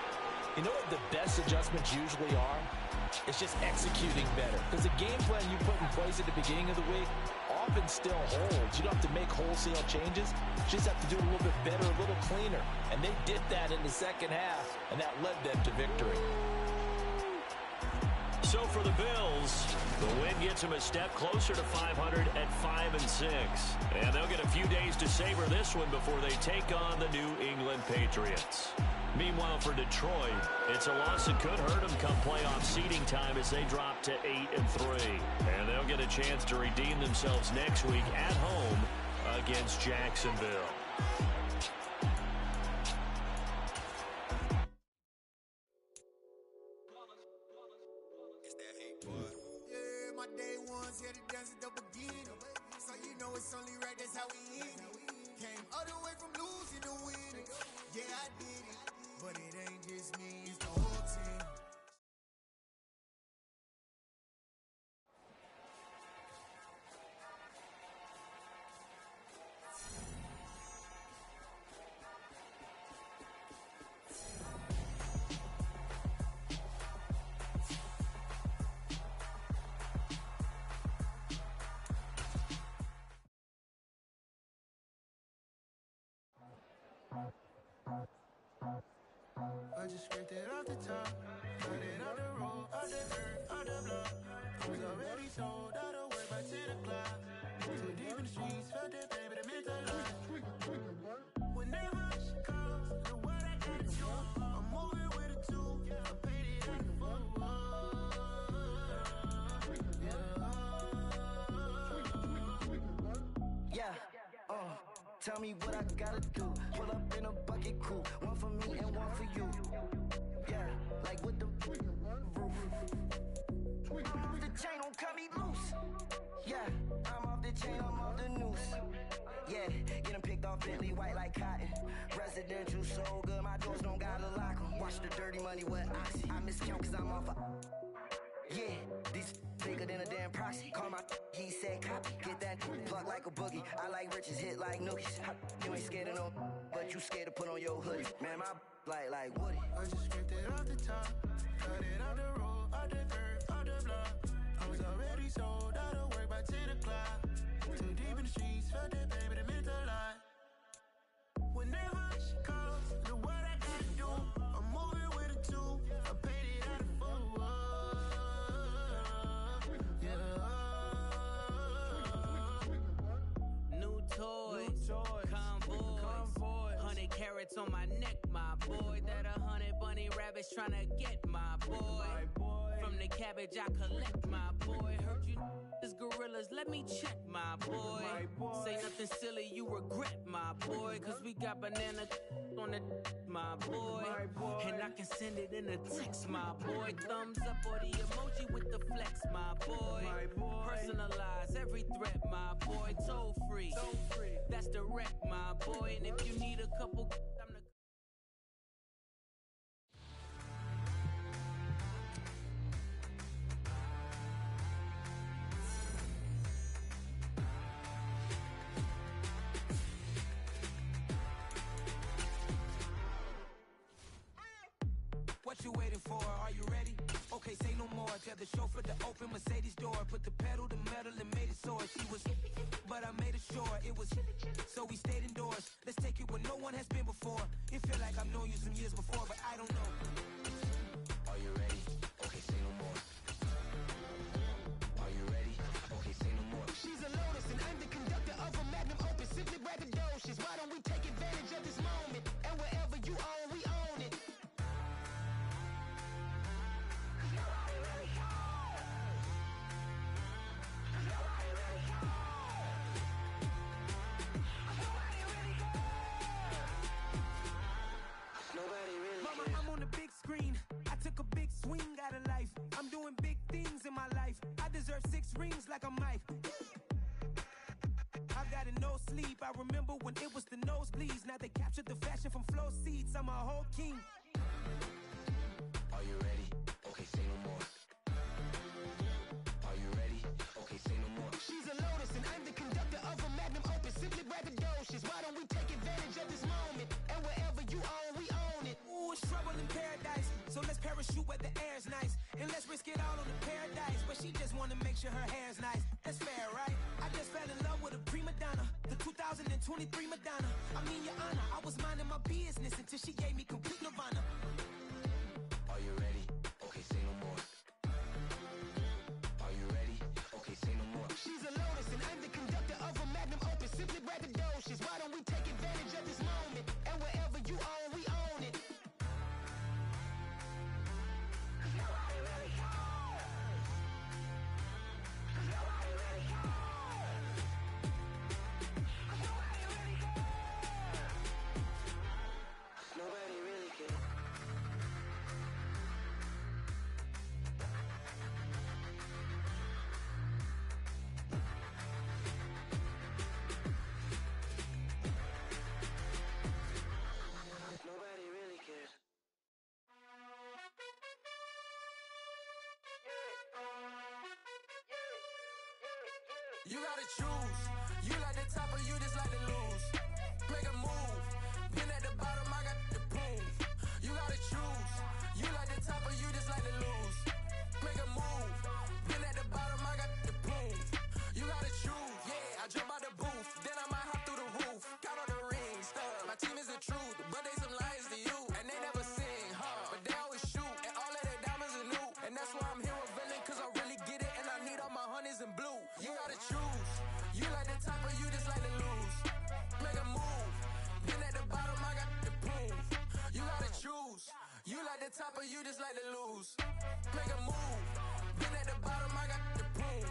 You know what the best adjustments usually are? It's just executing better. Because the game plan you put in place at the beginning of the week often still holds. You don't have to make wholesale changes. You just have to do it a little bit better, a little cleaner. And they did that in the second half, and that led them to victory. So for the Bills, the win gets them a step closer to 500 at 5-6. And they'll get a few days to savor this one before they take on the New England Patriots. Meanwhile, for Detroit, it's a loss that could hurt them come playoff seeding time as they drop to 8-3. And they'll get a chance to redeem themselves next week at home against Jacksonville. Yeah, my day ones here to dance at the beginning. So you know it's only right, that's how we end it. Came all the way from losing to winning. Yeah, I did it. But it ain't just me, it's the whole team. I just scraped it off the top, cut it on the road, on the earth, on the block. I was already sold, out of work by 10 o'clock. Too deep in the streets, felt that pain, but it meant a lot. Whenever she calls, know what I gotta do. I'm moving with a two, I paid it in full. Yeah, tell me what I gotta do. Pull up in a bucket coupe, one for me and one for you. Yeah, like with the roof. I'm off the chain, don't cut me loose. Yeah, I'm off the chain, I'm off the noose. Yeah, get them picked off Bentley, white like cotton. Residential so good, my doors don't gotta lock 'em. Watch the dirty money with oxy. I miscount cause I'm off a... Yeah, these bigger than a damn proxy. Call my he said copy. Get that plug like a boogie. I like riches, hit like nookies. You ain't scared of no, but you scared to put on your hoodie. Man, my like Woody. I just scraped it off the top, cut it on the road, on the earth, on the block. I was already sold, out of work by 10 o'clock. Too deep in the streets, felt that pain, but it meant a lot. Whenever she calls, know what I gotta do. I'm moving with a two, I paid it out of full. toys. Convoys. 100 carats on my neck, my boy. That 100 bunny rabbits tryna get my boy. From the cabbage I collect, my boy. Heard you is gorillas, let me check, my boy. Say nothing silly, you regret, my boy. Cause we got banana on the my boy. And I can send it in a text, my boy. Thumbs up or the emoji with the flex, my boy. Personalize every threat, my boy. Toll free, that's direct, my boy. And if you need a couple, I'm the What you waiting for? Are you ready? Okay, say no more. Tell the chauffeur to open Mercedes door. Put the pedal to metal and made it soar. She was, but I made it sure it was. So we stayed indoors. Let's take it where no one has been before. It feel like I've known you some years before, but I don't know. Are you ready? Okay, say no more. Are you ready? Okay, say no more. She's a Lotus and I'm the conductor of a magnum opus. Simply braggadocious. Why don't we take advantage of this moment? And wherever you own, we own it. Mama, I'm on the big screen. I took a big swing out of life. I'm doing big things in my life. I deserve 6 rings like a Mike. I've got no sleep. I remember when it was the nosebleeds. Now they captured the fashion from flow seats. I'm a whole king. Are you ready? Okay, say no more. Are you ready? Okay, say no more. She's a Lotus and I'm the conductor of a magnum opus. Simply braggadocious. Why don't we take advantage of this moment? And wherever you own, we own it. Ooh, it's trouble in paradise. So let's parachute where the air's nice. And let's risk it all on the paradise. But she just wanna make sure her hair's nice. That's fair, right? I just fell in love with a prima donna. The 2023 Madonna. I mean, your honor, I was minding my business until she gave me complete nirvana. Are you ready? Okay, say no more. Are you ready? Okay, say no more. She's a Lotus and I'm the conductor of a magnum opus. Simply braggadocious. Why don't we take advantage of this moment? And wherever you own, we own it. Nobody really cares. Nobody really cares. Nobody really cares. Nobody really cares. Nobody really cares. You gotta choose. You like the top or you just like to lose. Make a move. Been at the bottom, I got the proof. You gotta choose. You like the top or you just like to lose. Make a move. Been at the bottom, I got the proof. You gotta choose. Yeah, I jump out the booth. Then I might hop through the roof. Got all the rings. My team is the truth, but they some liars to you. And they never sing, but they always shoot. And all of their diamonds are new. And that's why I'm here revealing, cause I really get it. And I need all my honeys in blue. You gotta choose. You like the top or you just like to lose. Make a move. Been at the bottom, I got the proof. You gotta choose. You like the top or you just like to lose. Make a move. Been at the bottom, I got the proof.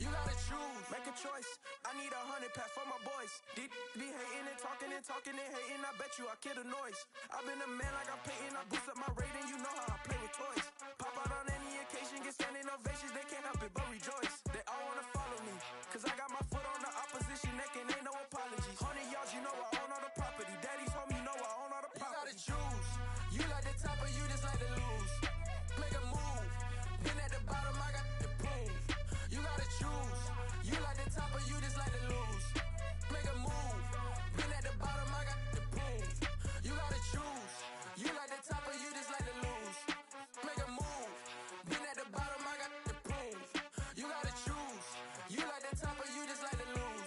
You gotta choose. Make a choice. I need 100 pack for my boys. Be hating and talking and hating. I bet you I kill the noise. I've been a man like I'm Peyton. I boost up my rating. You know how I play with toys. Pop out on any occasion, get standing ovations. They can't help it but rejoice. They all wanna follow me, cause I got my foot on the opposition neck and ain't no apologies. 100 yards, you know I own all the property. Daddy's home, you know I own all the property. You gotta choose. You like the top or you just like to lose. Make a move. Been at the bottom, I got the proof. You gotta choose. You like the top or you just like to lose. Make a move. Been at the bottom, I got the proof. You gotta choose. You like the top or you just like to lose. Make a move. Been at the bottom, I got the proof. You gotta choose. You like the top or you just like to lose.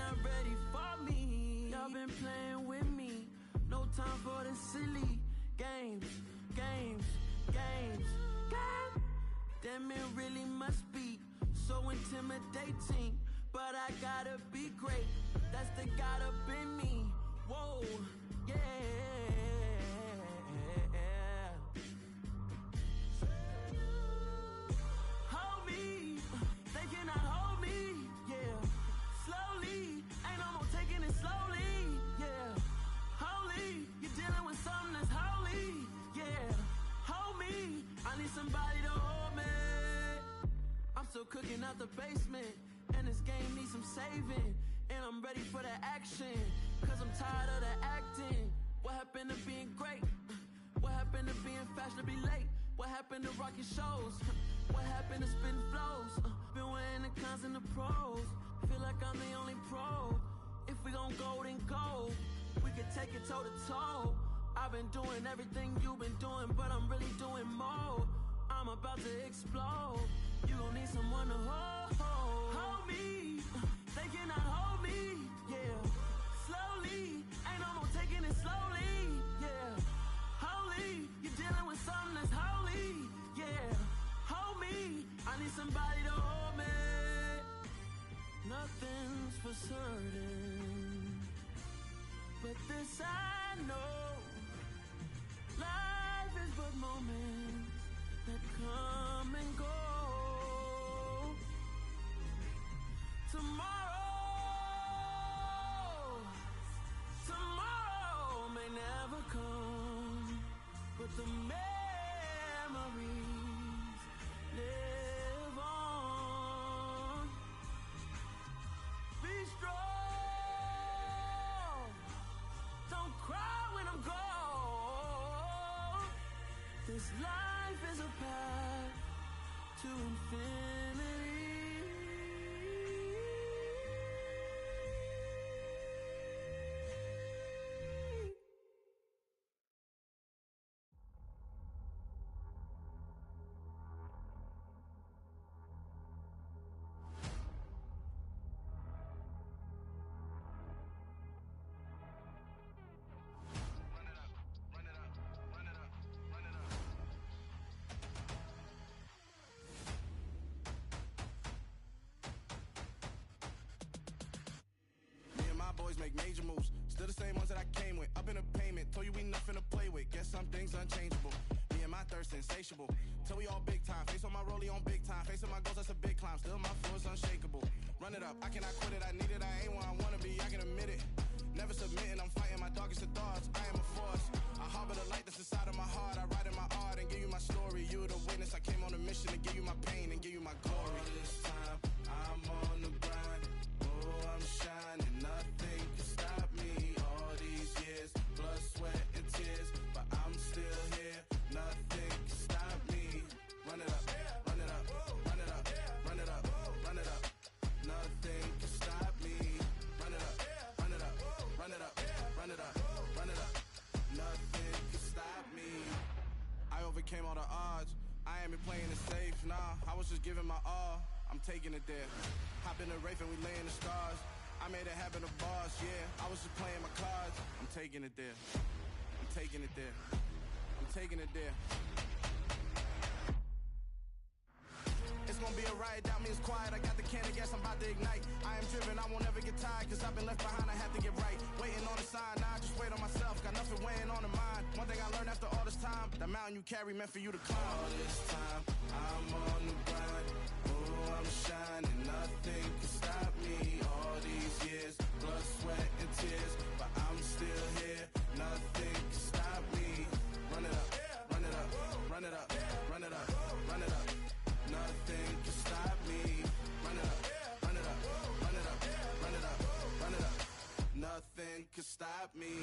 not ready for me. Y'all been playing with me. No time for the silly games. Damn, it really must be so intimidating. But I gotta be great. That's the God up in me. Whoa, yeah. Hold me, they cannot hold me, yeah. Slowly, ain't no more taking it slowly, yeah. Holy, you're dealing with something that's holy, yeah. Hold me, I need somebody to hold me. I'm still cooking out the basement, and this game needs some saving. And I'm ready for the action, cause I'm tired of the acting. What happened to being great? What happened to being fashionably late? What happened to rocking shows? What happened to spitting flows? Been weighing the cons and the pros. Feel like I'm the only pro. If we gon' go, then go. We could take it toe to toe. I've been doing everything you've been doing, but I'm really doing more. I'm about to explode. You gon' need someone to hold me. They cannot hold me, yeah. Slowly, ain't no more taking it slowly, yeah. Holy, you're dealing with something that's holy, yeah. Hold me, I need somebody to hold me. Nothing's for certain, but this I know. Life is but moments that come and go. Tomorrow may never come, but the memories live on. Be strong, don't cry when I'm gone. This life is a path to infinity. Boys make major moves, still the same ones that I came with. Up in a payment, told you we nothing to play with. Guess some things unchangeable. Me and my thirst insatiable. Till we all big time. Face on my rollie on big time. Facing my goals, that's a big climb. Still my floor is unshakable. Run it up, I cannot quit it. I need it, I ain't where I wanna be. I can admit it. Never submitting, I'm fighting my darkest of thoughts. I am a force. I harbor the light that's inside of my heart. I write in my art and give you my story. You the witness. I came on a mission to give you my pain and give you my glory. All this time, I'm on the grind. Oh, I'm shining. Nothing can stop me. All these years, blood, sweat, and tears, but I'm still here. Nothing can stop me. Run it up, run it up, run it up, run it up, run it up. Nothing can stop me. Run it up, run it up, run it up, run it up, run it up. Nothing can stop me. I overcame all the odds. I ain't been playing it safe, nah. I was just giving my all. I'm taking it there. Hop in the Wraith and we lay in the stars. I made it happen to bars, yeah. I was just playing my cards. I'm taking it there. I'm taking it there. I'm taking it there. It's gonna be a riot, doubt me it's quiet. I got the can of gas, I'm about to ignite. I am driven, I won't ever get tired, cause I've been left behind, I have to get right. Waiting on a sign, now I just wait on myself. Got nothing weighing on the mind. One thing I learned after all this time, the mountain you carry meant for you to climb. All this time, I'm on the grind. Oh, I'm shining, nothing can stop me. All these years, blood, sweat, and tears, but I'm still here. Nothing can stop me. Run it up, run it up, run it up, run it up, run it up. Nothing can stop me. Run it up, run it up, run it up, run it up, run it up. Nothing can stop me.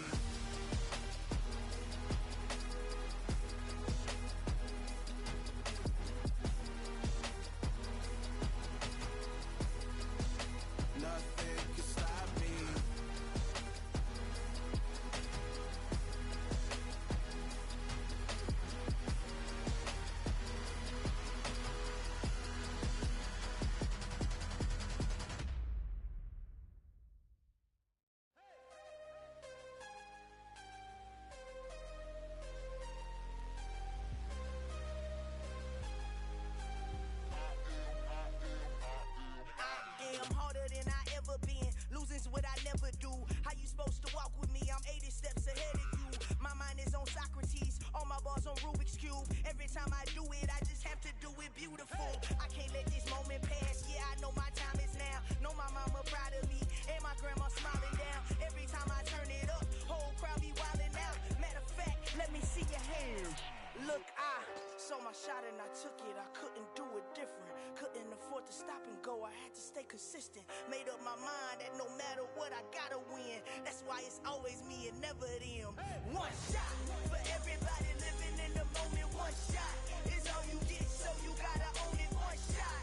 beautiful. I can't let this moment pass. Yeah, I know my time is now. Know my mama proud of me, and my grandma smiling down. Every time I turn it up, whole crowd be wildin' out. Matter of fact, let me see your hands. Look, I saw my shot and I took it. I couldn't do it different. Couldn't afford to stop and go. I had to stay consistent. Made up my mind that no matter what, I gotta win. That's why it's always me and never them. One shot for everybody living in the moment. One shot is all you get, so you gotta own it. One shot.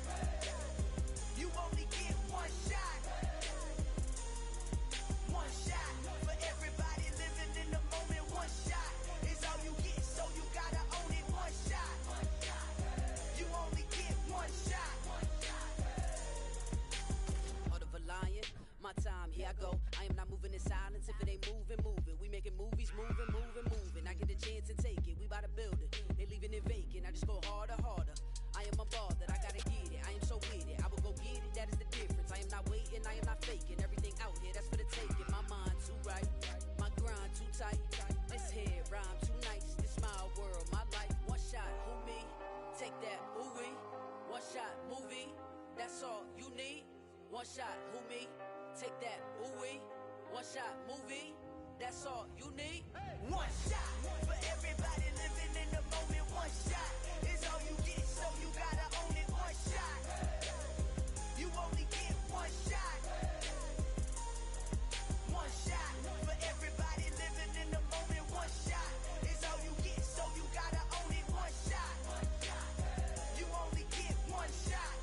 You only get one shot. One shot for everybody living in the moment. One shot is all you get, so you gotta own it. One shot. You only get one shot. Heart of a lion, my time, here I go. I am not moving in silence. If it ain't moving, moving. We making movies, moving, moving, moving. I get a chance and take it. We bout to build it. They leaving it vacant. I just go harder, harder. I am a ball that I gotta get it. I am so with it. I will go get it. That is the difference. I am not waiting. I am not faking. Everything out here, that's for the taking. My mind too right. My grind too tight. This head rhyme too nice. This my world, my life. One shot, who me? Take that, ooh wee. One shot, movie. That's all you need. One shot, who me? Take that, ooh wee. One shot, movie. That's all you need. One shot for everybody living in the moment. One shot is all you get, so you gotta own it. One shot. You only get one shot. One shot for everybody living in the moment. One shot is all you get, so you gotta own it. One shot. You only get one shot.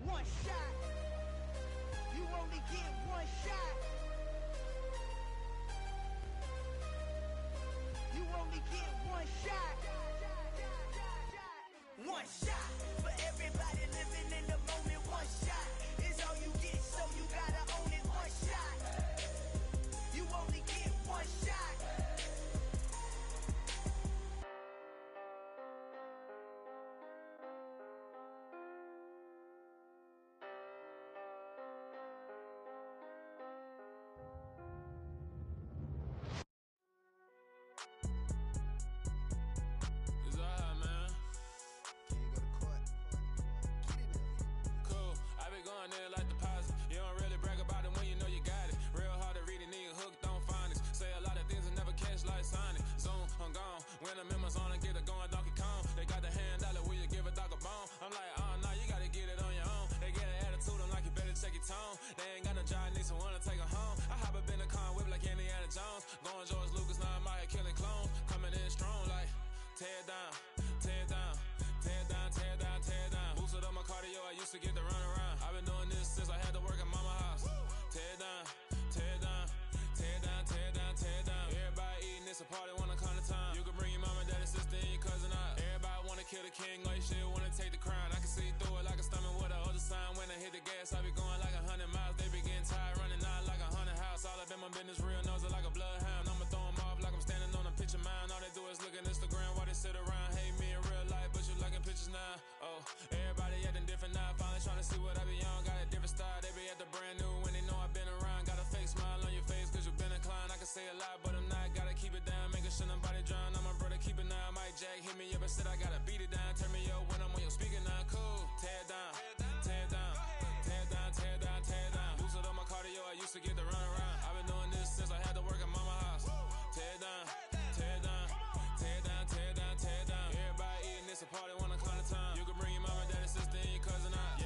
One shot. You only get one shot. You only get one shot. One shot for everybody living in the moment. One shot is all you get, so you gotta own it. One shot. You only get one shot. It's alright, man. Cool. I be going there like deposit. You don't really brag about it when you know you got it. Real hard to read a nigga hooked on phonics. Say a lot of things and never catch like Sonic. Zoom, I'm gone. When I'm in my zone, I get it going Donkey Kong. They got the hand dollar, will you give a dog a bone? I'm like, oh no, you gotta get it on your own. They get an attitude, I'm like, you better check your tone. They ain't got no job, need someone to take her home. I hop up in the car, whip like Indiana Jones. Going George Lucas, now I'm out here killing clones. Coming in strong like, tear down, tear down, tear down, tear down, tear down. Boosted up my cardio, I used to get to run around. I've been doing this since I had to work at mama house. Tear down, tear down, tear down, tear down, tear down. Everybody eating, it's a party, wanna come to time. You can bring your mama, daddy, sister, and your cousin out. Everybody wanna kill the king, or you shit wanna take the crown. I can see through it like a stomach with a other sign. When I hit the gas, I be going like 100 miles. They be getting tired, running out like 100 house. All up in my business, real nose it like a bloodhound. I'ma throw 'em off like I'm standing on a picture mound. All they do is look at Instagram while they sit around. Hate me in real life, but you liking pictures now. Oh, everybody acting different now. Finally trying to see what I be on. Got a different style, they be at the brand new when they know I've been around. Got a fake smile on your face, cause you been inclined. I can say a lot, but I'm not. Gotta keep it down, making sure nobody drown. I'm a brother, keep it now. Mike Jack hit me up and said I gotta beat it down. Turn me up when I'm on your speaker now. Cool, tear down, tear down, tear down, tear down, tear down. Boosted up my cardio, I used to get to run around. I've been doing this since I had to work at mama house. Tear down, tear down, tear down, tear down, tear down. Everybody eating, it's a party, wanna come to time. You can bring your mama, daddy, sister, and your cousin out.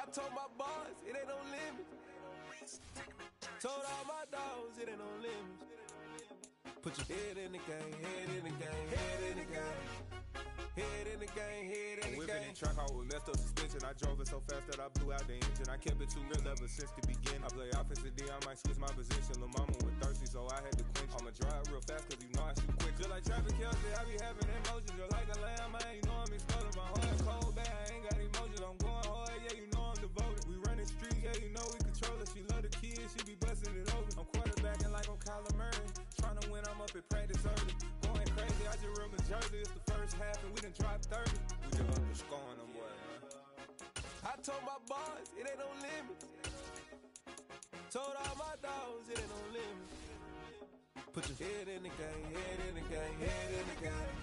I told my boys, it ain't no limit. Told all my dogs, it ain't no limit. Put your head in the game, head in the game, head in the game. Head in the game, head in the game. Whipping in track out with messed up suspension. I drove it so fast that I blew out the engine. I kept it too real ever since the beginning. I play offensive D, I might switch my position. Lil' mama was thirsty, so I had to quench. I'ma drive real fast, cause you know I shoot quick. Just like traffic Kelsey, I be having emotions. Just like a lamb, man, you know I'm exploding. My heart cold, bad, I ain't got emotions. I'm going hard, yeah, you know I'm devoted. We running streets, yeah, you know we control it. She love the kids, she be busting it over. I'm quarterbacking like I'm Kyler Murray. Trying to win, I'm up at practice early. Going crazy, I just real Jersey. It's the first half and we done dropped 30. We just up to scoring them, boy, man. I told my boys, it ain't no limit. Told all my dogs, it ain't no limit. Put your head in the game, head in the game, head in the game.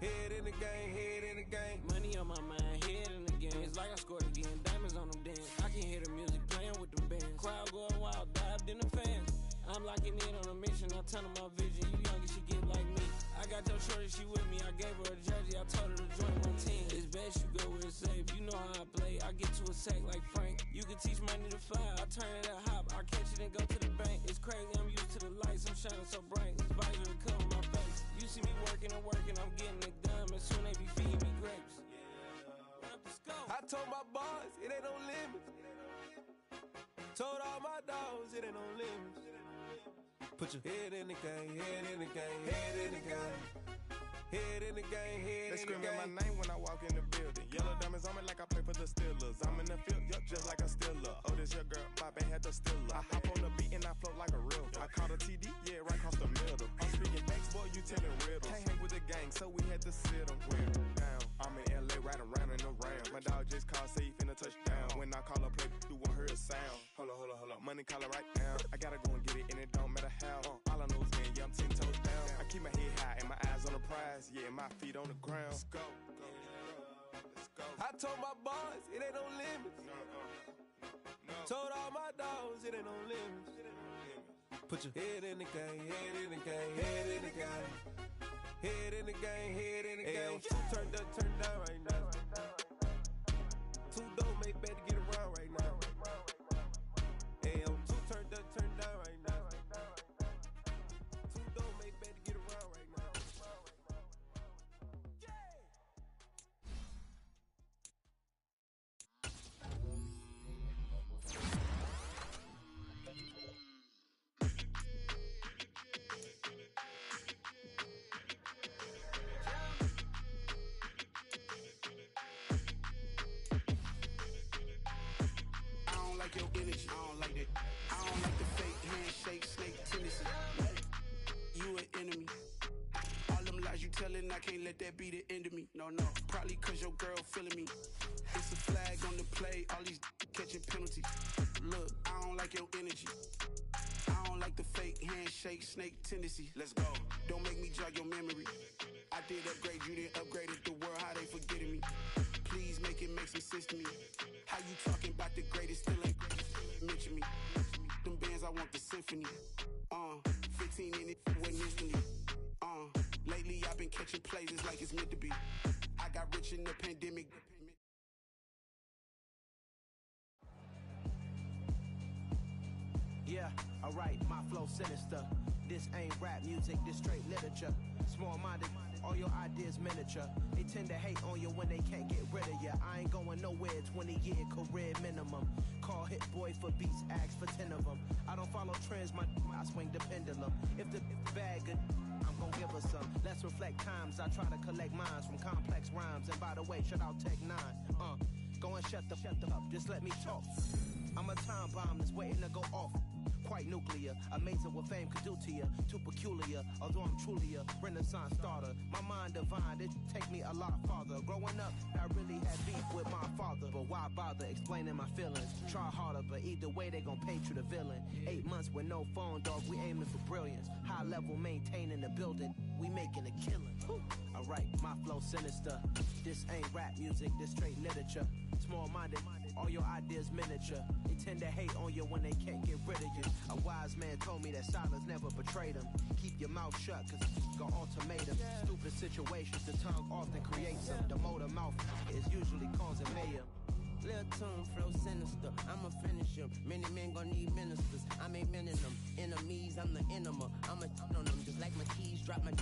Head in the game, head in the game. Money on my mind, head in the game. It's like I scored again, diamonds on them dance. I can hear the music playing with them bands. Crowd going wild, dived in the fans. I'm locking in on a mission, I tell her my vision. You young, she get like me. I got your shorty, she with me. I gave her a jersey, I told her to join my team. It's best you go where it's safe. You know how I play. I get to a sack like Frank. You can teach money to fly. I turn it at hop. I catch it and go to the bank. It's crazy, I'm used to the lights. I'm shining so bright. This visor to cover my face. You see me working and working. I'm getting it done. And soon they be feeding me grapes. I told my boys, it ain't no limit. Told all my dogs, it ain't no limit. Put your head in the game, head in the game, head in the game. Head in the game, head in the game. They screaming my name when I walk in the building. Yellow diamonds on me like I play for the Steelers. I'm in the field, yup, just like a Steeler. Oh, this your girl, my band had the Steeler. I hop on the beat and I float like a river. I caught a TD, yeah, right across the middle. I'm speaking thanks, boy, you telling riddles. Can't hang with the gang, so we had to sit them down. I'm in LA, riding around in the round. My dog just called, say he finna touch down. When I call a play, you won't hear a sound. Hold up, money call it right down. I gotta go and get it, and it don't matter how. All I know is getting, yeah, I'm 10 toes down. I keep my head high and my eyes on the prize. Yeah, and my feet on the ground. Let's go. I told my boys, it ain't no limit. Told all my dogs, it ain't no limit. Put your head in the game, head in the game, head in the game. Head in the game, head in the game. Turned up, turned down right now. Too dope, make better get around right now. Hey, I'm too turned up, turned down right now. Too dope, make better get around right now. Your energy, I don't like that. I don't like the fake handshake, snake tendency. You an enemy. All them lies you telling, I can't let that be the end of me. No, probably cause your girl feeling me. It's a flag on the play, all these catching penalties. Look, I don't like your energy. I don't like the fake handshake, snake tendency. Let's go. Don't make me jog your memory. I did upgrade, you didn't upgrade it. The world, how they forgetting me. Please make it make some sense to me. How you talking about the greatest, still ain't mention me. Them bands, I want the symphony. 15 in it, wasn't instantly. Lately I've been catching plays, it's like it's meant to be. I got rich in the pandemic. Yeah, alright, my flow sinister. This ain't rap music, this straight literature. Small-minded, all your ideas miniature. They tend to hate on you when they can't get rid of you. I ain't going nowhere, 20-year career minimum. Call Hit Boy for beats, ask for 10 of them. I don't follow trends, I swing the pendulum. If the bag good, I'm gon' give her some. Let's reflect times, I try to collect minds from complex rhymes. And by the way, shout out Tech 9. Go and shut the up, just let me talk. I'm a time bomb that's waiting to go off. Quite nuclear, amazing what fame could do to you. Too peculiar, although I'm truly a renaissance starter. My mind divine, it take me a lot farther. Growing up, I really had beef with my father. But why bother explaining my feelings? Try harder, but either way they gon' paint you the villain. 8 months with no phone, dog, we aiming for brilliance. High level maintaining the building, we making a killing. Alright, my flow sinister. This ain't rap music, this straight literature. Small-minded, all your ideas miniature. They tend to hate on you when they can't get rid of you. A wise man told me that silence never betrayed him. Keep your mouth shut, cause got ultimatum. Stupid situations, the tongue often creates them. The motor mouth is usually causing mayhem. Lil' tune, flow sinister. I'ma finish him. Many men gon' need ministers. I ain't mending them. Enemies, I'm the enema. I'ma on them just like my keys. Drop my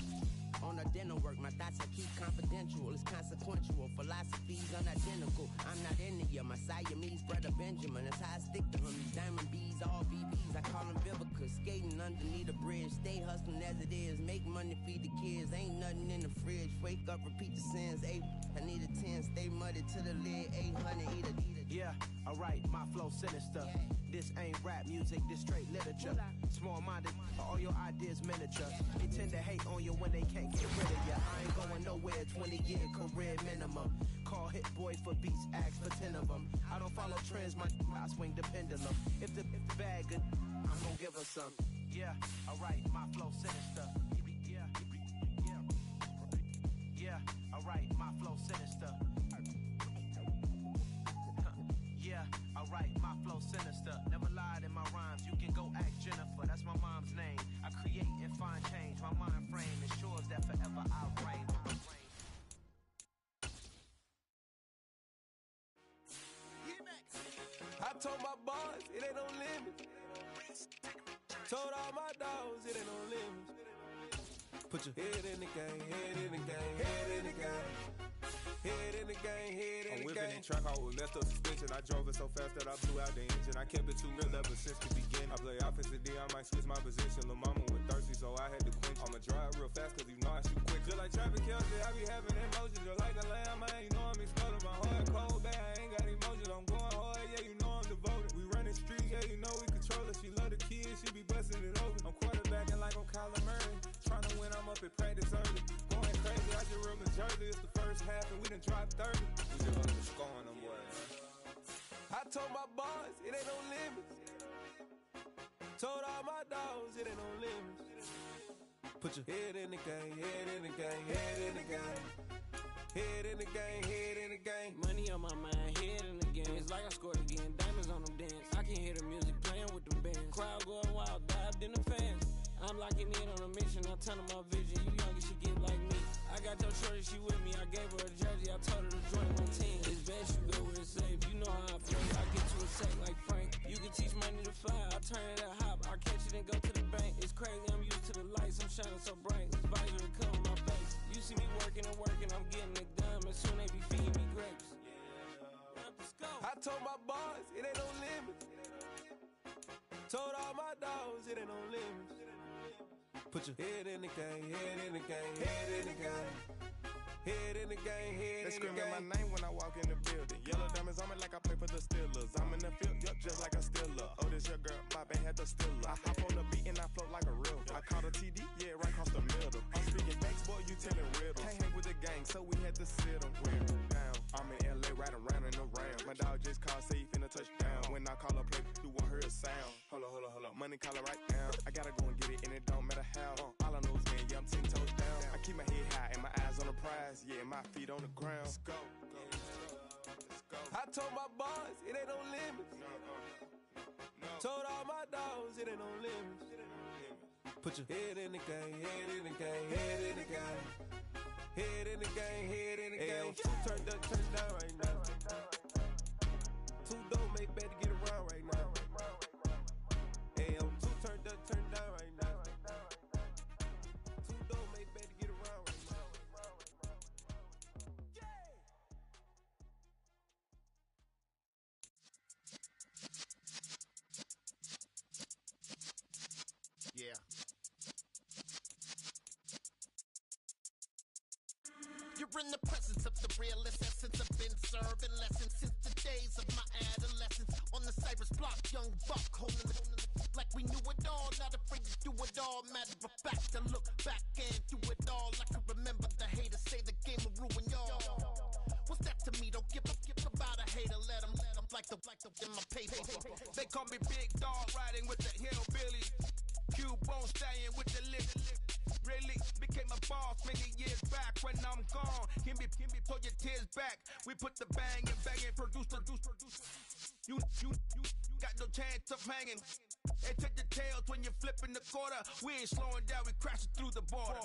on a dinner work. My thoughts I keep confidential. It's consequential. Philosophies unidentical. I'm not into you. My Siamese brother Benjamin. That's how I stick to him. These diamond bees, all BBs. I call them Vivica. Skating underneath a bridge. Stay hustling as it is. Make money, feed the kids. Ain't nothing in the fridge. Wake up, repeat the sins. I need a 10. Stay muddy to the lid. 800, eat a. Yeah, alright, my flow sinister. This ain't rap music, this straight literature. Small-minded, all your ideas miniature. They tend to hate on you when they can't get rid of you. I ain't going nowhere, 20-year career minimum. Call Hit Boy for beats, ask for 10 of them. I don't follow trends, I swing the pendulum. If the bag good, I'm gonna give her some. Yeah, alright, my flow sinister. Yeah, alright, my flow sinister. Yeah, alright, my flow sinister. Never lied in my rhymes, you can go ask Jennifer. That's my mom's name. I create and find change. My mind frame ensures that forever I'll reign. I told my boys it ain't no limit. Told all my dogs it ain't no limit. Put your head in the game, head in the game, head in the game. Head in the game, head in the game. I'm whipping in track out with messed up suspension. I drove it so fast that I blew out the engine. I kept it too real ever since the beginning. I play offensive D, I might switch my position. Lil' mama was thirsty, so I had to quench. I'ma drive real fast, cause you know I shoot quick. Just like Travis Kelce, I be having emotions. Just like a lamb, man, you know I'm exploding. My heart cold, bad, I ain't got emotions. I'm going hard, yeah, you know I'm devoted. We running streets, yeah, you know we control it. She love the kids, she be busting it open. I'm quarterbacking like I'm Kyler Murray. Trying to win, I'm up at practice early. Going crazy, I just real Jersey. It's the first half and we done dropped 30. We just gonna be scoring them boys. I told my boys it ain't no limits. Told all my dogs it ain't no limits. Put your head in the game, head in the game, head in the game. Head in the game, head in the game. Money on my mind, head in the game. It's like I scored again, diamonds on them dance. I can hear the music playing with them bands. Crowd going wild, dived in the fans. I'm locking in on a mission, I tell them my vision. You young, you should get like me. I got your shorty, she with me. I gave her a jersey, I told her to join my team. It's best you go where it's safe. You know how I play. I get you a sack like Frank. You can teach money to fly. I turn it at hop. I catch it and go to the bank. It's crazy, I'm used to the lights. I'm shining so bright. This visor to cover my face. You see me working and working, I'm getting it done. And soon they be feeding me grapes. I told my boys it ain't no limits. Told all my dogs it ain't no limits. Put your head in the game, head in the game, head in the game. Head in the game, head in the game. They screaming my name when I walk in the building. Yellow diamonds on me like I play for the Steelers. I'm in the field, yup, just like a Steeler. Oh, this your girl, my band had the Steeler. I hop on the beat and I float like a real. I caught a TD, yeah, right across the middle. I'm speaking facts, boy, you telling riddles. Can't hang with the gang, so we had to sit them down. I'm in LA, riding around and around. My dog just called, say he finna touchdown. When I call a play, you won't hear a sound. Hold up, hold up, hold up. Money caller right now. I gotta go and get it, and it don't matter how. All I know is, man, yeah, I'm 10 toes down. I keep my head high and my eyes on the prize. Yeah, my feet on the ground. Let's go. I told my boys it ain't no limits. Told all my dogs it ain't no limits. Put your head in the game, head in the game, head in the game. Head in the game, head in the game. Two turned up, turned down right now. Two don't make better get around right now. Two turned up, turned down right now. Two don't make better get around right now. Yeah. You're in the presence of the realest essence. I've been serving lessons since the days of my adolescence. On the Cypress block, young buck holding it like we knew it all. Not afraid to do it all. Matter of fact, I look back and do it all. I can remember the haters say the game will ruin y'all. What's that to me? Don't give about a hater. Let them like the in my paper. They call me Big Dog, riding with the hillbillies. Cubone stallion with the lip. Really became a boss many years back. When I'm gone, can be pull your tears back. We put the bang and produce. You got no chance of hanging. And check the tails when you're flipping the quarter. We ain't slowing down, we crashing through the border.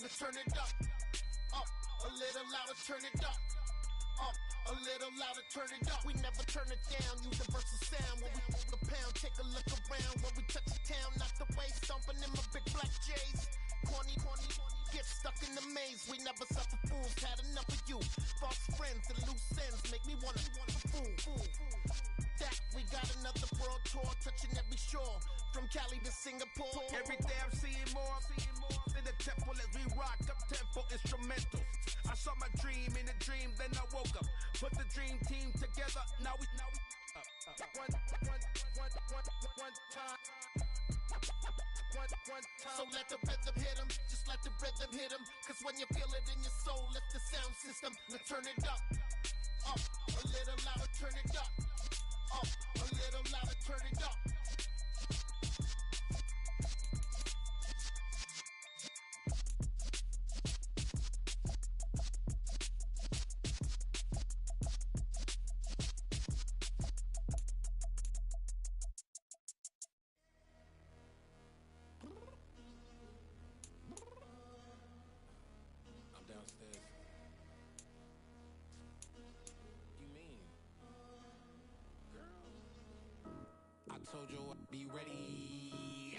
let's turn it up. Up, a little louder, turn it up. Up, a little louder, turn it up. We never turn it down, universal sound. When we the pound, take a look around. When we touch the town, knock the way, stomping in my big black J's. Corny, get stuck in the maze. We never suffer fools, had enough of you. False friends and loose ends make me wanna fool. That we got another world tour, touching every shore. From Cali to Singapore. Every day I'm seeing more in the temple as we rock up tempo instrumentals. I saw my dream in a dream, then I woke up. Put the dream team together. Now we one time. So let the rhythm hit him, just let the rhythm hit him. Cause when you feel it in your soul, lift the sound system. Now turn it up. Up, a little louder, turn it up. Up, a little louder, turn it up. I'm downstairs. You mean? Girl. I told you I'd be ready.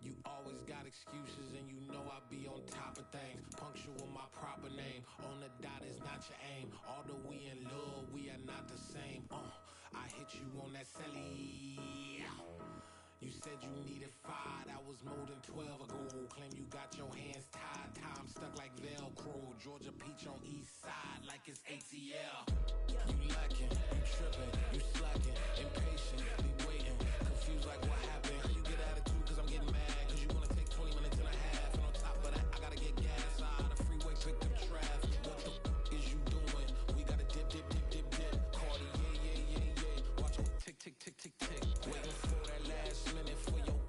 You always got excuses and you know I be on top of things. Punctual my proper name. On the dot is not your aim. Although we in love, we are not the same. I hit you on that celly. You said you needed 5, that was more than 12 ago. Claim you got your hands tied, time stuck like Velcro. Georgia Peach on east side like it's ATL. You lacking, you tripping, you slacking, impatient, be waiting, confused like what happened. How you get attitude cause I'm getting mad, cause you wanna take 20 minutes and a half. And on top of that, I gotta get gas out of the freeway, pick up traffic. What the is you doing? We gotta dip. Cardi, yeah. Watch it tick. Waiting for that last minute for your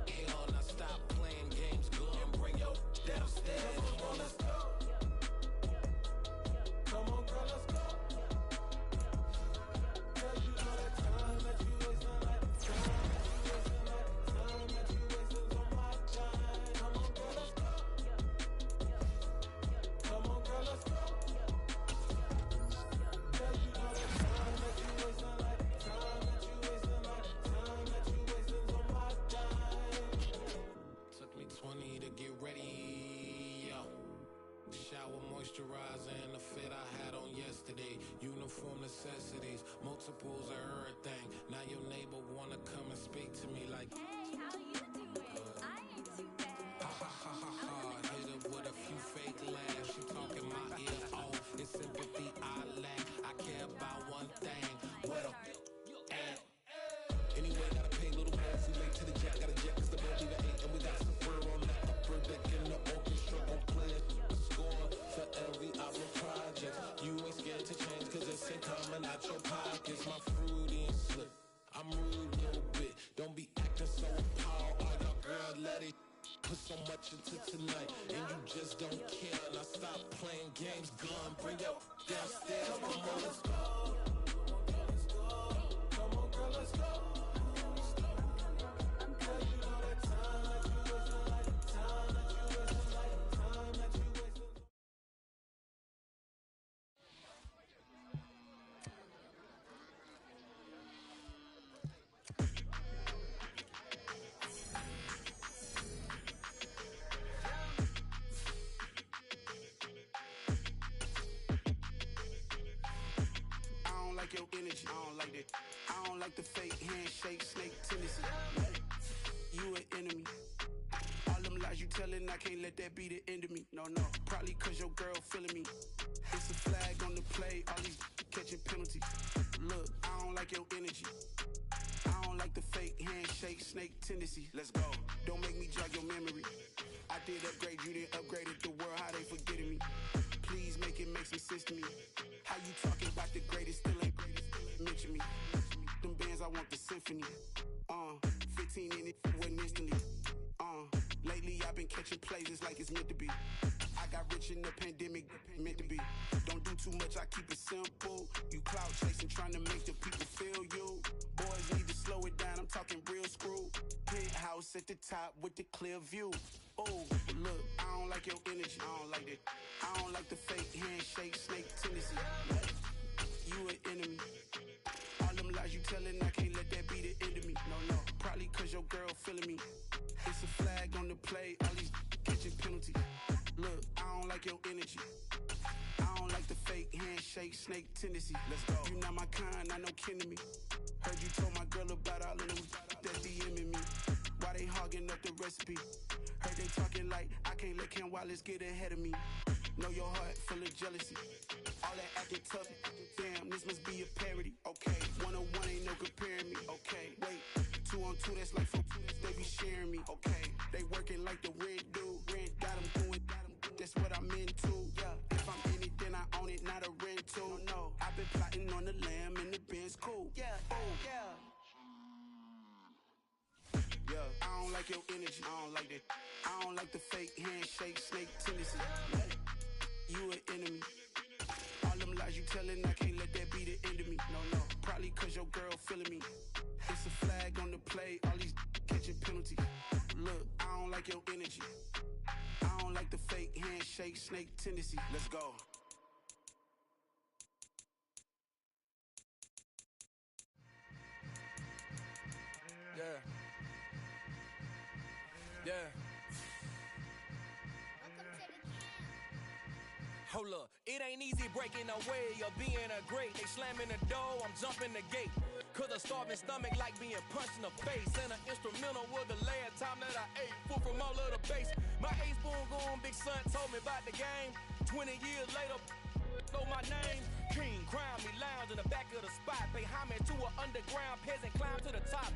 hell. Now stop playing games, go and bring your downstairs. Come on, let's go. Come on, girl, let's go. Cause you know that time that you wasting like time that you wasting on my time. Come on, girl, let's go. Come on, girl, let's go. Cause you know that time that you wasting like time that you wasting on my time. Took me 20 to get ready, yo. Shower, moisturizer, and the fit I had on yesterday. Uniform necessities, multiples of everything. Now your neighbor wanna come and speak to me like, hey, how you doing? I ain't too bad. Ha. Hit her with a few fake laughs. She talking my ear off. It's sympathy I lack. I care about one thing. What a at. Anyway, gotta pay a little more if we late to the jet. Got a jet cause the boat even 8. And we got some fur on that upper deck in the orchestra. On play a score for every album project. You ain't scared to change cause it's ain't coming out your pockets. My fruity and slip. I'm rude a little bit. Don't be acting so appalled. Oh, your girl, let it put so much into tonight. And you just don't care. Now stop playing games. Gun, bring your downstairs. Come on, let's go. Come on, girl, let's go. Cause you know that time that you wasting like time that you wasting like time that you wasting. I don't like your energy. I don't like that. I don't like the fake handshake, snake tendency. You an enemy. All them lies you telling, I can't let that be the end of me. No. Probably cause your girl feeling me. It's a flag on the play, all these catching penalties. Look, I don't like your energy. I don't like the fake handshake, snake tendency. Let's go. Don't make me jog your memory. I did upgrade, you didn't upgrade it. The world, how they forgetting me. Please make it make some sense to me. How you talking about the greatest, still ain't greatest. Mention me. Them bands, I want the symphony. 15 in it, wasn't instantly. Lately I've been catching plays, it's like it's meant to be. I got rich in the pandemic, meant to be. Don't do too much, I keep it simple. You clout chasing, trying to make the people feel you. Boys need to slow it down, I'm talking real screw. Penthouse at the top with the clear view. Oh, cold. Look, I don't like your energy. I don't like that. I don't like the fake handshake, snake tendency. You an enemy. All them lies you telling, I can't let that be the end of me. No, probably cause your girl feeling me. It's a flag on the play, all these catching penalties. Look, I don't like your energy. I don't like the fake handshake, snake tendency. Let's go. You not my kind, I know kin to me. Heard you told my girl about all of them that's DMing me. Why they hogging up the recipe? Heard they talking like I can't let Ken Wallace get ahead of me. Know your heart full of jealousy. All that acting tough. Damn, this must be a parody. Okay, 101 ain't no comparing me. Okay, wait, 2 on 2, that's like 4 they be sharing me. Okay, they working like the red dude. Rent got them going, that's what I'm into. Yeah, if I'm in it, then I own it, not a rental. No, I've been plotting on the lamb and the Benz cool. Yeah, yeah. I don't like your energy. I don't like that. I don't like the fake handshake, snake tendency. You an enemy. All them lies you telling, I can't let that be the end of me. No, probably cause your girl feeling me. It's a flag on the play, all these catching penalties. Look, I don't like your energy. I don't like the fake handshake, snake tendency. Let's go. Yeah. Hold up, it ain't easy breaking away or being a great. They slamming the door, I'm jumping the gate. Cause a starving stomach like being punched in the face. And an instrumental was the last time that I ate. Food from all of the base. My ace boom goon, big son told me about the game. 20 years later, know my name. King, crown me, lounge in the back of the spot. Pay homage to an underground peasant, climb to the top.